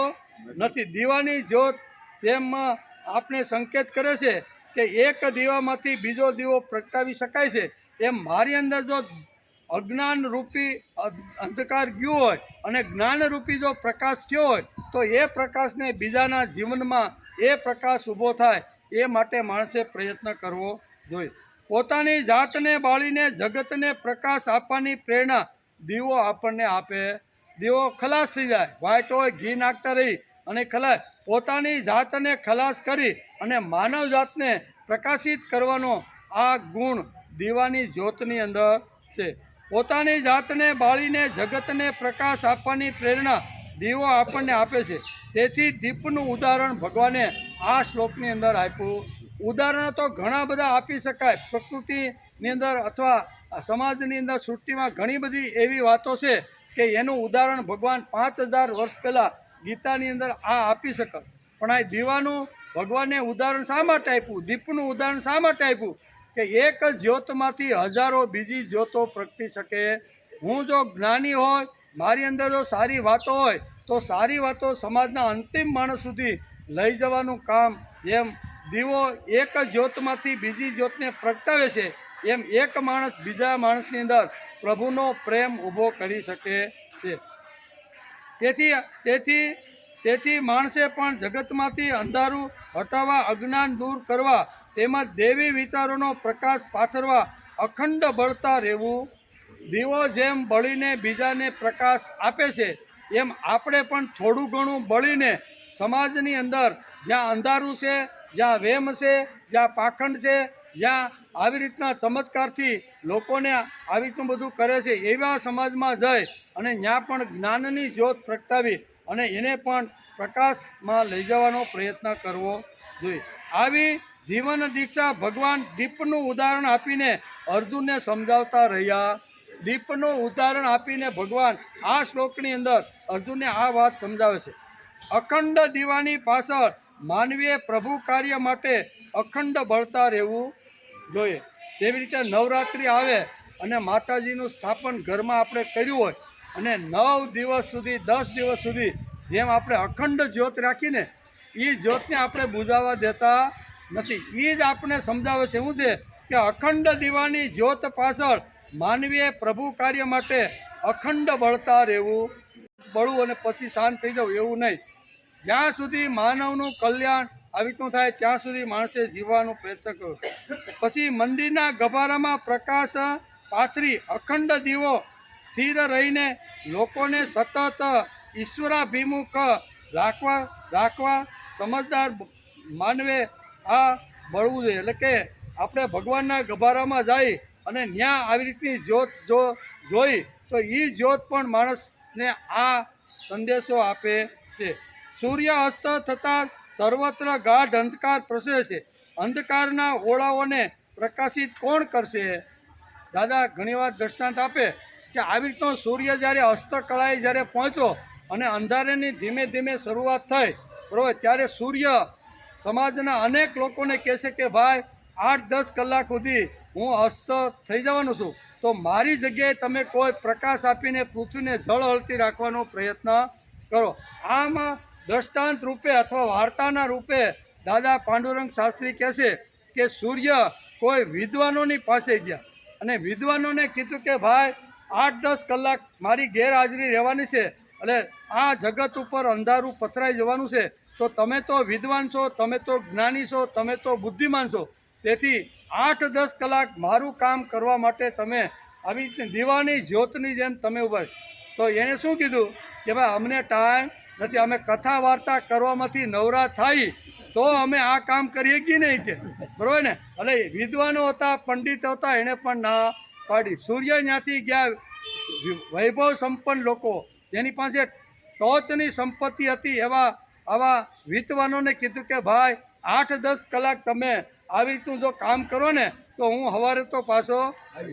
નથી. દીવાની જ્યોત જેમ આપણે સંકેત કરે છે કે એક દીવામાંથી બીજો દીવો પ્રગટાવી શકાય છે, એમ મારી અંદર જો અજ્ઞાનરૂપી અંધકાર ગયો હોય અને જ્ઞાનરૂપી જો પ્રકાશ થયો હોય તો એ પ્રકાશને બીજાના જીવનમાં એ પ્રકાશ ઊભો થાય એ માટે માણસે પ્રયત્ન કરવો જોઈએ. પોતાની જાતને બાળીને જગતને પ્રકાશ આપવાની પ્રેરણા દીવો આપણને આપે. દીવો ખલાસ થઈ જાય, વ્હાઈટ હોય ઘી નાખતા રહી અને ખલાસ. પોતાની જાતને ખલાસ કરી અને માનવ જાતને પ્રકાશિત કરવાનો આ ગુણ દીવાની જ્યોતની અંદર છે. પોતાની જાતને બાળીને જગતને પ્રકાશ આપવાની પ્રેરણા દીવો આપણને આપે છે. તેથી દીપનું ઉદાહરણ ભગવાને આ શ્લોકની અંદર આપ્યું. ઉદાહરણ તો ઘણા બધા આપી શકાય. પ્રકૃતિની અંદર અથવા સમાજની અંદર સૃષ્ટિમાં ઘણી બધી એવી વાતો છે કે એનું ઉદાહરણ ભગવાન 5000 વર્ષ પહેલાં ગીતાની અંદર આ આપી શકે. પણ આ દીવાનું ભગવાને ઉદાહરણ શા માટે આપ્યું? દીપનું ઉદાહરણ શા માટે આપ્યું? કે એક જ જ્યોતમાંથી હજારો બીજી જ્યોતો પ્રગટી શકે. હું જો જ્ઞાની હોય, મારી અંદર જો સારી વાતો હોય તો સારી વાતો સમાજના અંતિમ માણસ સુધી લઈ જવાનું કામ. જેમ દીવો એક જ જ્યોતમાંથી બીજી જ્યોતને પ્રગટાવે છે, એમ એક માણસ બીજા માણસની અંદર પ્રભુનો પ્રેમ ઊભો કરી શકે છે. તેથી માણસે પણ જગતમાંથી અંધારું હટાવવા, અજ્ઞાન દૂર કરવા તેમજ દેવી વિચારોનો પ્રકાશ પાથરવા અખંડ બળતા રહેવું. દીવો જેમ બળીને બીજાને પ્રકાશ આપે છે એમ આપણે પણ થોડું ઘણું બળીને સમાજની અંદર જ્યાં અંધારું છે, જ્યાં વેમ છે, જ્યાં પાખંડ છે, જ્યાં આવી રીતના ચમત્કારથી લોકોને આવી રીતનું બધું કરે છે એવા સમાજમાં જઈ અને ત્યાં પણ જ્ઞાનની જ્યોત પ્રગટાવી અને એને પણ પ્રકાશમાં લઈ જવાનો પ્રયત્ન કરવો જોઈએ. આવી જીવન દીક્ષા ભગવાન દીપનું ઉદાહરણ આપીને અર્જુનને સમજાવતા રહ્યા. દીપનું ઉદાહરણ આપીને ભગવાન આ શ્લોકની અંદર અર્જુનને આ વાત સમજાવે છે. અખંડ દીવાની પાછળ માનવીએ પ્રભુ કાર્ય માટે અખંડ બળતા રહેવું જોઈએ. તેવી રીતે નવરાત્રિ આવે અને માતાજીનું સ્થાપન ઘરમાં આપણે કર્યું હોય અને 9 દિવસ સુધી 10 દિવસ સુધી જેમ આપણે અખંડ જ્યોત રાખીને એ જ્યોતને આપણે બુઝાવવા દેતા નથી. એ જ આપણે સમજાવે છે. શું છે કે અખંડ દીવાની જ્યોત પાછળ માનવીએ પ્રભુ કાર્ય માટે અખંડ બળતા રહેવું. બળવું અને પછી શાંત થઈ જવું એવું નહીં. જ્યાં સુધી માનવનું કલ્યાણ આવી રીતનું થાય ત્યાં સુધી માણસે જીવવાનો પ્રયત્ન કર્યો. પછી મંદિરના ગભારામાં પ્રકાશ પાથરી અખંડ દીવો સ્થિર રહીને લોકોને સતત ઈશ્વરાભિમુખ રાખવા સમજદાર માનવે આ બળવું જોઈએ. એટલે કે આપણે ભગવાનના ગભારામાં જઈ અને ત્યાં આવી રીતની જ્યોત જોઈ તો એ જ્યોત પણ માણસને આ સંદેશો આપે છે. સૂર્ય અસ્ત થતાં સર્વત્ર ગાઢ અંધકાર પ્રસરે છે. અંધકારના ઓળાઓને પ્રકાશિત કોણ કરશે? દાદા ઘણીવાર દ્રષ્ટાંત આપે કે આવી રીતનો સૂર્ય જ્યારે અસ્તકળાએ જ્યારે પહોંચ્યો અને અંધારાની ધીમે ધીમે શરૂઆત થઈ, બરાબર, ત્યારે સૂર્ય સમાજના અનેક લોકોને કહેશે કે ભાઈ 8-10 કલાક સુધી હું અસ્ત થઈ જવાનું છું, તો મારી જગ્યાએ તમે કોઈ પ્રકાશ આપીને પૃથ્વીને જળ હળતી રાખવાનો પ્રયત્ન કરો. આમ દ્રષ્ટાંત રૂપે અથવા વાર્તાના રૂપે દાદા પાંડુરંગ શાસ્ત્રી કહેશે કે સૂર્ય કોઈ વિદ્વાનોની પાસે ગયા અને વિદ્વાનોને કીધું કે ભાઈ 8-10 કલાક મારી ગેરહાજરી રહેવાની છે, એટલે આ જગત ઉપર અંધારું પથરાઈ જવાનું છે, તો તમે તો વિદ્વાન છો, તમે તો જ્ઞાની છો, તમે તો બુદ્ધિમાન છો, તેથી 8-10 કલાક મારું કામ કરવા માટે તમે આવી રીતે દીવાની જ્યોતની જેમ તમે ઉભા. તો એણે શું કીધું કે ભાઈ અમને ટાઈમ નથી, અમે કથા વાર્તા કરવામાંથી નવરા થઈ તો અમે આ કામ કરીએ કે નહીં કે, બરાબર ને. એટલે વિદ્વાનો હતા, પંડિતો હતા, એણે પણ ના પાડી. સૂર્ય ત્યાંથી ગયા વૈભવ સંપન્ન લોકો જેની પાસે ટોચની સંપત્તિ હતી એવા આવા વિદ્વાનોને કીધું કે ભાઈ 8-10 કલાક તમે આવી રીતનું જો કામ કરો ને તો હું સવારે તો પાછો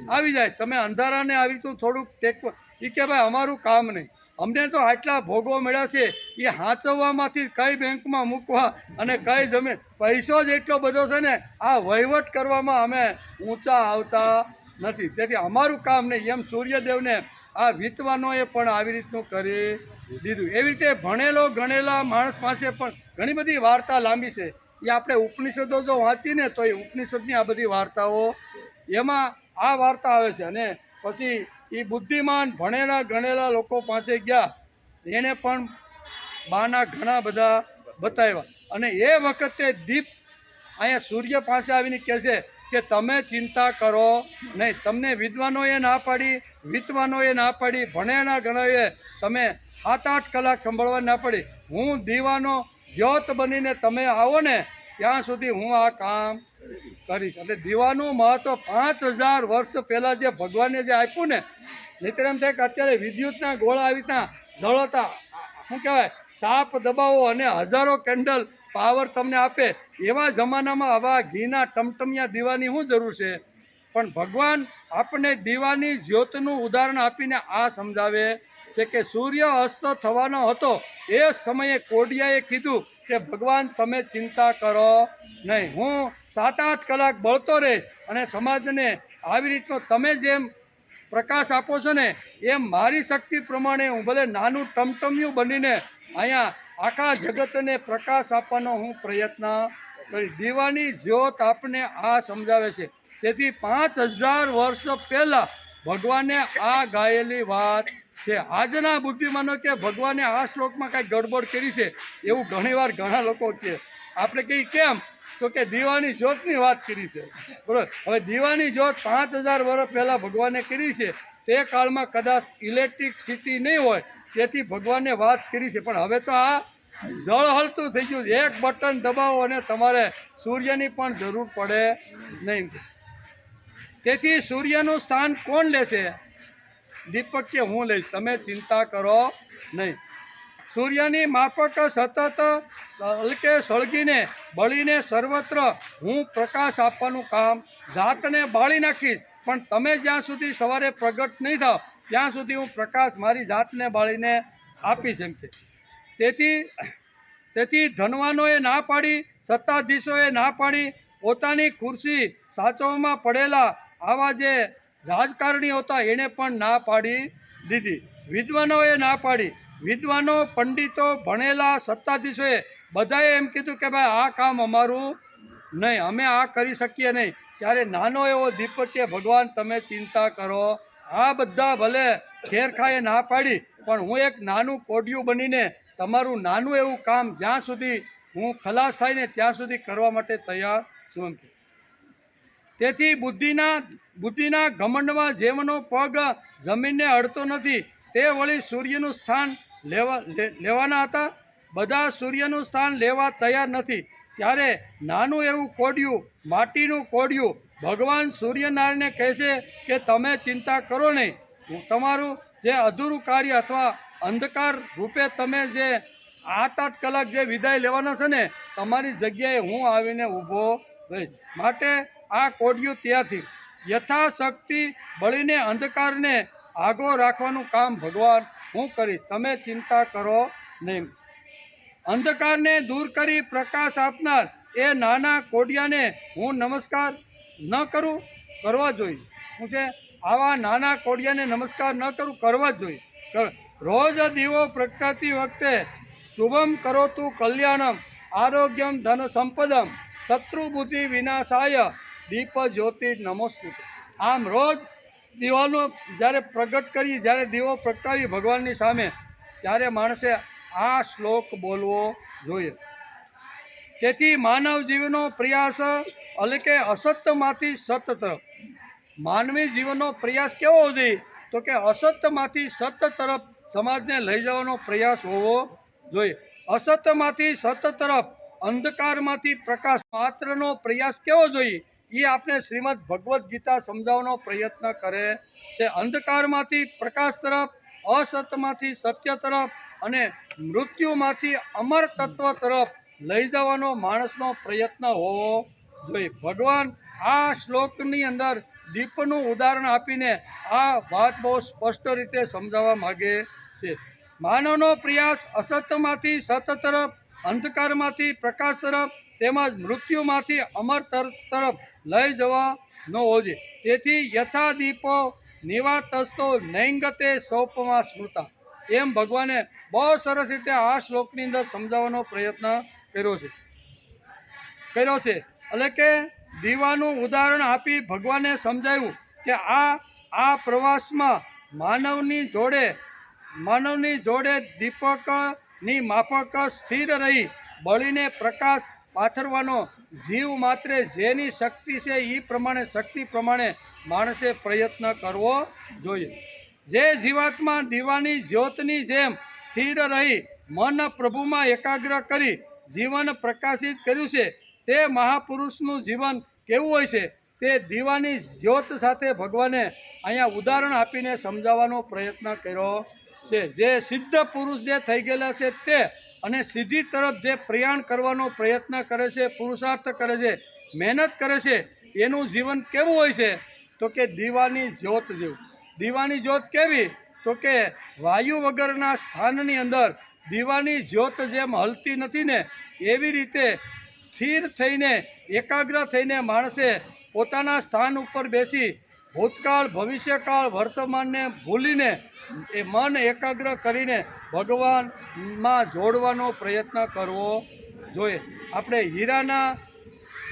આવી જાય. તમે અંધારાને આવી રીતનું થોડુંક ટેકવા એ કે ભાઈ અમારું કામ નહીં, અમને તો આટલા ભોગવો મળ્યા છે એ હાંચવવામાંથી કઈ બેંકમાં મૂકવા અને કઈ જમીન પૈસો જ એટલો બધો છે ને આ વહીવટ કરવામાં અમે ઊંચા આવતા નથી. તેથી અમારું કામ નહીં. એમ સૂર્યદેવને આ વિદ્વાનોએ પણ આવી રીતનું કરી દીધું. એવી રીતે ભણેલો ગણેલા માણસ પાસે પણ ઘણી બધી વાર્તા લાંબી છે. એ આપણે ઉપનિષદો જો વાંચીને તો એ ઉપનિષદની આ બધી વાર્તાઓ એમાં આ વાર્તા આવે છે. અને પછી એ બુદ્ધિમાન ભણેલા ગણેલા લોકો પાસે ગયા, એણે પણ બાના ઘણા બધા બતાવ્યા. અને એ વખતે દીપ અહીંયા સૂર્ય પાસે આવીને કહે છે કે તમે ચિંતા કરો નહીં. તમને વિદ્વાનોએ ના પાડી, વિદ્વાનોએ ના પાડી, ભણેલા ગણાએ તમે 7-8 કલાક સંભાળવા ના પડી. હું દીવાનો જ્યોત બનીને તમે આવો ને ત્યાં સુધી હું આ કામ કરીશ. એટલે દીવાનું મહત્વ 5000 વર્ષ પહેલાં જે ભગવાને જે આપ્યું ને, નહીંતર એમ થાય કે અત્યારે વિદ્યુતના ગોળા આવી ત્યાં જળતા શું કહેવાય સાપ દબાવો અને હજારો કેન્ડલ પાવર તમને આપે એવા જમાનામાં આવા ઘીના ટમટમિયા દીવાની શું જરૂર છે? પણ ભગવાન આપણને દીવાની જ્યોતનું ઉદાહરણ આપીને આ સમજાવે છે કે સૂર્ય અસ્ત થવાનો હતો એ સમયે કોડિયાએ કીધું કે ભગવાન તમે ચિંતા કરો નહીં, હું 7-8 કલાક બળતો રહીશ અને સમાજને આવી રીતનો તમે જેમ પ્રકાશ આપો છો ને એમ મારી શક્તિ પ્રમાણે હું ભલે નાનું ટમટમિયું બનીને અહીંયા આખા જગતને પ્રકાશ આપવાનો હું પ્રયત્ન કરીશ. દીવાની જ્યોત આપને આ સમજાવે છે. તેથી 5000 વર્ષ પહેલાં ભગવાને આ ગાયેલી વાત છે. આજના બુદ્ધિમાનો કે ભગવાને આ શ્લોકમાં કાંઈ ગડબડ કરી છે એવું ઘણીવાર ઘણા લોકો કહે. આપણે કહીએ કેમ? તો કે દીવાની જ્યોતની વાત કરી છે. બરાબર. હવે દીવાની જ્યોત 5000 વર્ષ પહેલાં ભગવાને કરી છે. તે કાળમાં કદાચ ઇલેક્ટ્રિસિટી નહીં હોય તેથી ભગવાને વાત કરી છે. પણ હવે તો આ જળ હલતું થઈ ગયું. એક બટન દબાવો અને તમારે સૂર્યની પણ જરૂર પડે નહીં. તેથી સૂર્યનું સ્થાન કોણ લેશે? દીપક કે હું લઈશ, તમે ચિંતા કરો નહીં. સૂર્યની માફક સતત હલકે સળગીને બળીને સર્વત્ર હું પ્રકાશ આપવાનું કામ જાતને બાળી નાખીશ. પણ તમે જ્યાં સુધી સવારે પ્રગટ નહીં થાવ ત્યાં સુધી હું પ્રકાશ મારી જાતને બાળીને આપીશ એમ કે. તેથી ધનવાનોએ ના પાડી, સત્તાધીશોએ ના પાડી, પોતાની ખુરશી સાચવવામાં પડેલા આવા જે રાજકારણીઓ હતા એણે પણ ના પાડી દીધી. વિદ્વાનોએ ના પાડી. વિદ્વાનો, પંડિતો, ભણેલા સત્તાધીશોએ બધાએ એમ કીધું કે ભાઈ આ કામ અમારું નહીં, અમે આ કરી શકીએ નહીં. ત્યારે નાનો એવો દીપક કે ભગવાન તમે ચિંતા કરો. આ બધા ભલે ખેરખાએ ના પાડી પણ હું એક નાનું કોડિયું બનીને તમારું નાનું એવું કામ જ્યાં સુધી હું ખલાસ થાય ને ત્યાં સુધી કરવા માટે તૈયાર છું. તેથી બુદ્ધિના ઘમંડમાં જેમનો પગ જમીનને અડતો નથી તે વળી સૂર્યનું સ્થાન લેવાના હતા. બધા સૂર્યનું સ્થાન લેવા તૈયાર નથી. ત્યારે નાનું એવું કોડિયું, માટીનું કોડિયું ભગવાન સૂર્યનારાયણને કહેશે કે તમે ચિંતા કરો નહીં. તમારું જે અધૂરું કાર્ય અથવા અંધકાર રૂપે તમે જે 8-8 કલાક જે વિદાય લેવાના છે ને તમારી જગ્યાએ હું આવીને ઊભો રહીશ. માટે આ કોડિયું ત્યાંથી યથાશક્તિ બળીને અંધકારને આગો રાખવાનું કામ ભગવાન હું કરીશ, તમે ચિંતા કરો નહીં. અંધકારને દૂર કરી પ્રકાશ આપનાર એ નાના કોડિયાને હું નમસ્કાર ન કરું? કરવા જોઈએ. શું છે? આવા નાના કોડિયાને નમસ્કાર ન કરું? કરવા જ જોઈએ. રોજ દીવો પ્રગટાતી વખતે શુભમ કરોતુ કલ્યાણમ આરોગ્યમ ધન સંપદમ શત્રુ બુદ્ધિ વિનાશાય દીપ જ્યોતિ નમસ્તુતે. આમ રોજ દીવાનો જ્યારે પ્રગટ કરી, જ્યારે દીવો પ્રગટાવી ભગવાનની સામે, ત્યારે માણસે આ શ્લોક બોલવો જોઈએ. તેથી માનવ જીવનો પ્રયાસ એટલે અસત્યમાંથી સત્ય તરફ. માનવી જીવનનો પ્રયાસ કેવો જોઈએ? તો કે અસત્યમાંથી સત્ય તરફ સમાજને લઈ જવાનો પ્રયાસ હોવો જોઈએ. અસત્યમાંથી સત્ય તરફ, અંધકારમાંથી પ્રકાશ માત્રનો પ્રયાસ કેવો જોઈએ? એ આપણે શ્રીમદ ભગવદ્ ગીતા સમજાવવાનો પ્રયત્ન કરે છે. અંધકારમાંથી પ્રકાશ તરફ, અસત્યમાંથી સત્ય તરફ અને મૃત્યુમાંથી અમર તત્વ તરફ લઈ જવાનો માણસનો પ્રયત્ન હોવો જોઈએ. ભગવાન આ શ્લોકની અંદર દીપનું ઉદાહરણ આપીને આ વાત બહુ સ્પષ્ટ રીતે સમજાવવા માગે છે. માનવનો પ્રયાસ અસત્યમાંથી સત્ય તરફ, અંધકારમાંથી પ્રકાશ તરફ તેમજ મૃત્યુમાંથી અમર તરફ લઈ જવા ન હોવો જોઈએ. તેથી યથા દીપો નિવાતસ્તો નૈંગતે સોપમાં સ્મૃતા, એમ ભગવાને બહુ સરસ રીતે આ શ્લોકની અંદર સમજાવવાનો પ્રયત્ન કર્યો છે. એટલે કે દીવાનું ઉદાહરણ આપી ભગવાને સમજાવ્યું કે આ પ્રવાસમાં માનવની જોડે દીપકની માફક સ્થિર રહી બળીને પ્રકાશ પાથરવાનો જીવ માત્રે જેની શક્તિ છે એ શક્તિ પ્રમાણે માણસે પ્રયત્ન કરવો જોઈએ. જે જીવાત્મા દીવાની જ્યોતની જેમ સ્થિર રહી મન પ્રભુમાં એકાગ્ર કરી જીવન પ્રકાશિત કર્યું છે, તે મહાપુરુષનું જીવન કેવું હોય છે તે દીવાની જ્યોત સાથે ભગવાને અહીંયા ઉદાહરણ આપીને સમજાવવાનો પ્રયત્ન કર્યો છે. જે સિદ્ધ પુરુષ જે થઈ ગયેલા છે તે અને સિદ્ધિ તરફ જે પ્રયાણ કરવાનો પ્રયત્ન કરે છે, પુરુષાર્થ કરે છે, મહેનત કરે છે, એનું જીવન કેવું હોય છે તો કે દીવાની જ્યોત જેવું. દીવાની જ્યોત કેવી તો કે વાયુ વગરના સ્થાનની અંદર દીવાની જ્યોત જેમ હલતી નથી ને એવી રીતે સ્થિર થઈને એકાગ્ર થઈને માણસે પોતાના સ્થાન ઉપર બેસી ભૂતકાળ, ભવિષ્યકાળ, વર્તમાનને ભૂલીને એ મન એકાગ્ર કરીને ભગવાનમાં જોડવાનો પ્રયત્ન કરવો જોઈએ. આપણે હીરાના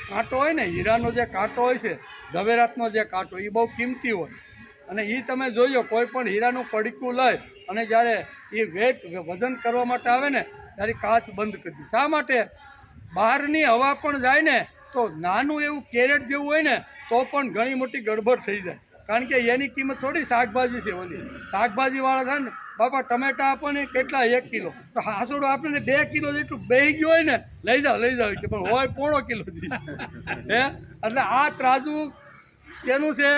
કાંટો હોય ને, હીરાનો જે કાંટો હોય છે, ઝવેરાતનો જે કાંટો, એ બહુ કિંમતી હોય અને એ તમે જોયો કોઈ પણ હીરાનું પડીકું લઈ અને જ્યારે એ વજન કરવા માટે આવે ને ત્યારે કાચ બંધ કરી દે. શા માટે? બહારની હવા પણ જાય ને તો નાનું એવું કેરેટ જેવું હોય ને તો પણ ઘણી મોટી ગડબડ થઈ જાય. કારણ કે એની કિંમત થોડી શાકભાજી છે. ઓલી શાકભાજીવાળા થાય ને, બાપા ટમેટા આપો ને કેટલા 1 કિલો, તો હાંસોડો આપણે 2 કિલો જેટલું બેહી ગયું હોય ને લઈ જાઓ કે પણ હોય 1.5 કિલો હે. એટલે આ ત્રાજુ કેનું છે?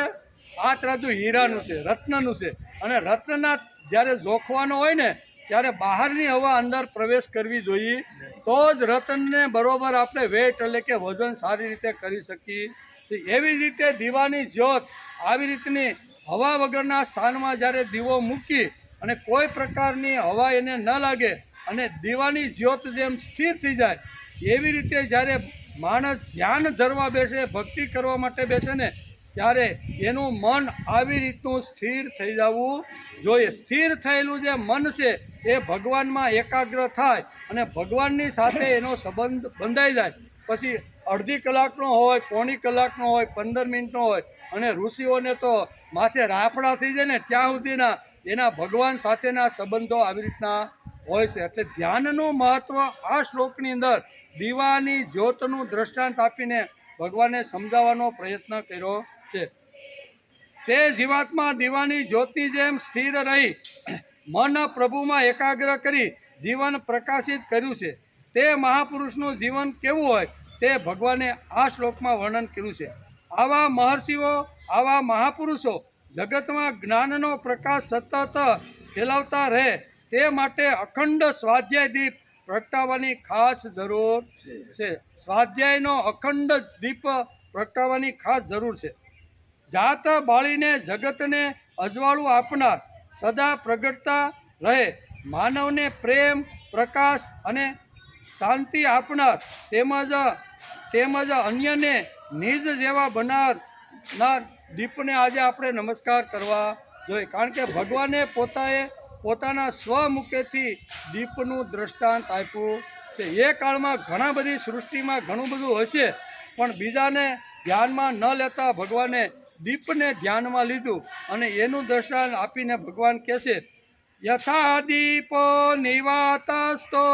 આ ત્રાજુ હીરાનું છે, રત્નનું છે. અને રત્નના જ્યારે જોખવાનો હોય ને ત્યારે બહારની હવા અંદર પ્રવેશ કરવી જોઈએ, તો જ રત્નને બરોબર આપણે વેટ એટલે કે વજન સારી રીતે કરી શકીએ. એવી જ રીતે દીવાની જ્યોત આવી રીતની હવા વગરના સ્થાનમાં જ્યારે દીવો મૂકી અને કોઈ પ્રકારની હવા એને ન લાગે અને દીવાની જ્યોત જેમ સ્થિર થઈ જાય એવી રીતે જ્યારે માણસ ધ્યાન ધરવા બેસે, ભક્તિ કરવા માટે બેસે ને ત્યારે એનું મન આવી રીતનું સ્થિર થઈ જવું જોઈએ. સ્થિર થયેલું જે મન છે એ ભગવાનમાં એકાગ્ર થાય અને ભગવાનની સાથે એનો સંબંધ બંધાઈ જાય. પછી અડધી કલાકનો હોય, પોણી કલાકનો હોય, 15 મિનિટનો હોય અને ઋષિઓને તો માથે રાફડા થઈ જાય ને ત્યાં સુધીના એના ભગવાન સાથેના સંબંધો આવી રીતના હોય છે. એટલે ધ્યાનનું મહત્ત્વ આ શ્લોકની અંદર દીવાની જ્યોતનું દ્રષ્ટાંત આપીને ભગવાને સમજાવવાનો પ્રયત્ન કર્યો છે. તે જીવાત્મા દીવાની જ્યોતની જેમ સ્થિર રહી મન પ્રભુમાં એકાગ્ર કરી જીવન પ્રકાશિત કર્યું છે. તે મહાપુરુષનું જીવન કેવું હોય તે ભગવાને આ શ્લોકમાં વર્ણન કર્યું છે. આવા મહર્ષિઓ, આવા મહાપુરુષો જગતમાં જ્ઞાનનો પ્રકાશ સતત ફેલાવતા રહે તે માટે અખંડ સ્વાધ્યાય દીપ પ્રગટાવવાની ખાસ જરૂર છે. સ્વાધ્યાયનો અખંડ દીપ પ્રગટાવવાની ખાસ જરૂર છે. જાત બાળીને જગતને અજવાળું આપનાર, સદા પ્રગટતા રહે, માનવને પ્રેમ, પ્રકાશ અને શાંતિ આપનાર તેમજ અન્યને નિજ જેવા બનાવનાર દીપને આજે આપણે નમસ્કાર કરવા જોઈએ. કારણ કે ભગવાને પોતાના સ્વમુખેથી દીપનું દ્રષ્ટાંત આપ્યું છે. એ કાળમાં ઘણા બધી સૃષ્ટિમાં ઘણું બધું હશે પણ બીજાને ધ્યાનમાં ન લેતા ભગવાને દીપને ધ્યાનમાં લીધું અને એનું દ્રષ્ટાંત આપીને ભગવાન કહેશે યથા દીપો નિવાતસ્તો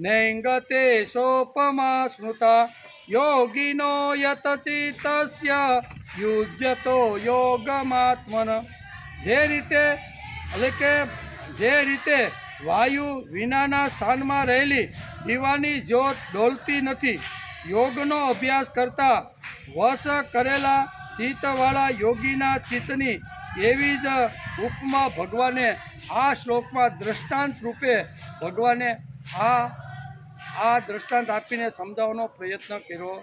નૈંગતે સોપમા સ્મૃતા યોગિનો યત ચિત્તસ્ય યુજ્યતો યોગમાત્મન. જે રીતે વાયુ વિનાના સ્થાનમાં રહેલી દીવાની જ્યોત ડોલતી નથી, યોગનો અભ્યાસ કરતા વશ કરેલા ચિત્તવાળા યોગીના ચિત્તની એવી જ ઉપમા ભગવાને આ શ્લોકમાં દ્રષ્ટાંત રૂપે ભગવાને આ આ દ્રષ્ટાંત આપીને સમજાવવાનો પ્રયત્ન કર્યો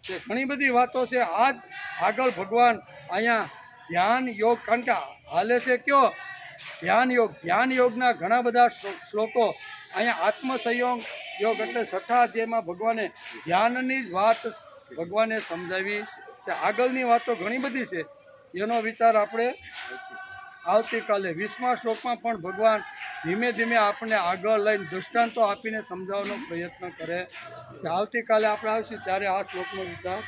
છે. ઘણી બધી વાતો છે. આજ આગળ ભગવાન અહીંયા ધ્યાન યોગ, કારણ કે હાલે છે કયો ધ્યાન યોગના ઘણા બધા શ્લોકો અહીંયા આત્મસંયમ યોગ એટલે છઠ્ઠા અધ્યાયમાં ભગવાને ધ્યાનની જ વાત ભગવાને સમજાવી છે. આગળની વાતો ઘણી બધી છે, એનો વિચાર આપણે આવતીકાલે 20મા શ્લોકમાં પણ ભગવાન ધીમે ધીમે આપણને આગળ લઈને દૃષ્ટાંતો આપીને સમજાવવાનો પ્રયત્ન કરે છે. આવતીકાલે આપણે આવશું ત્યારે આ શ્લોકનો વિચાર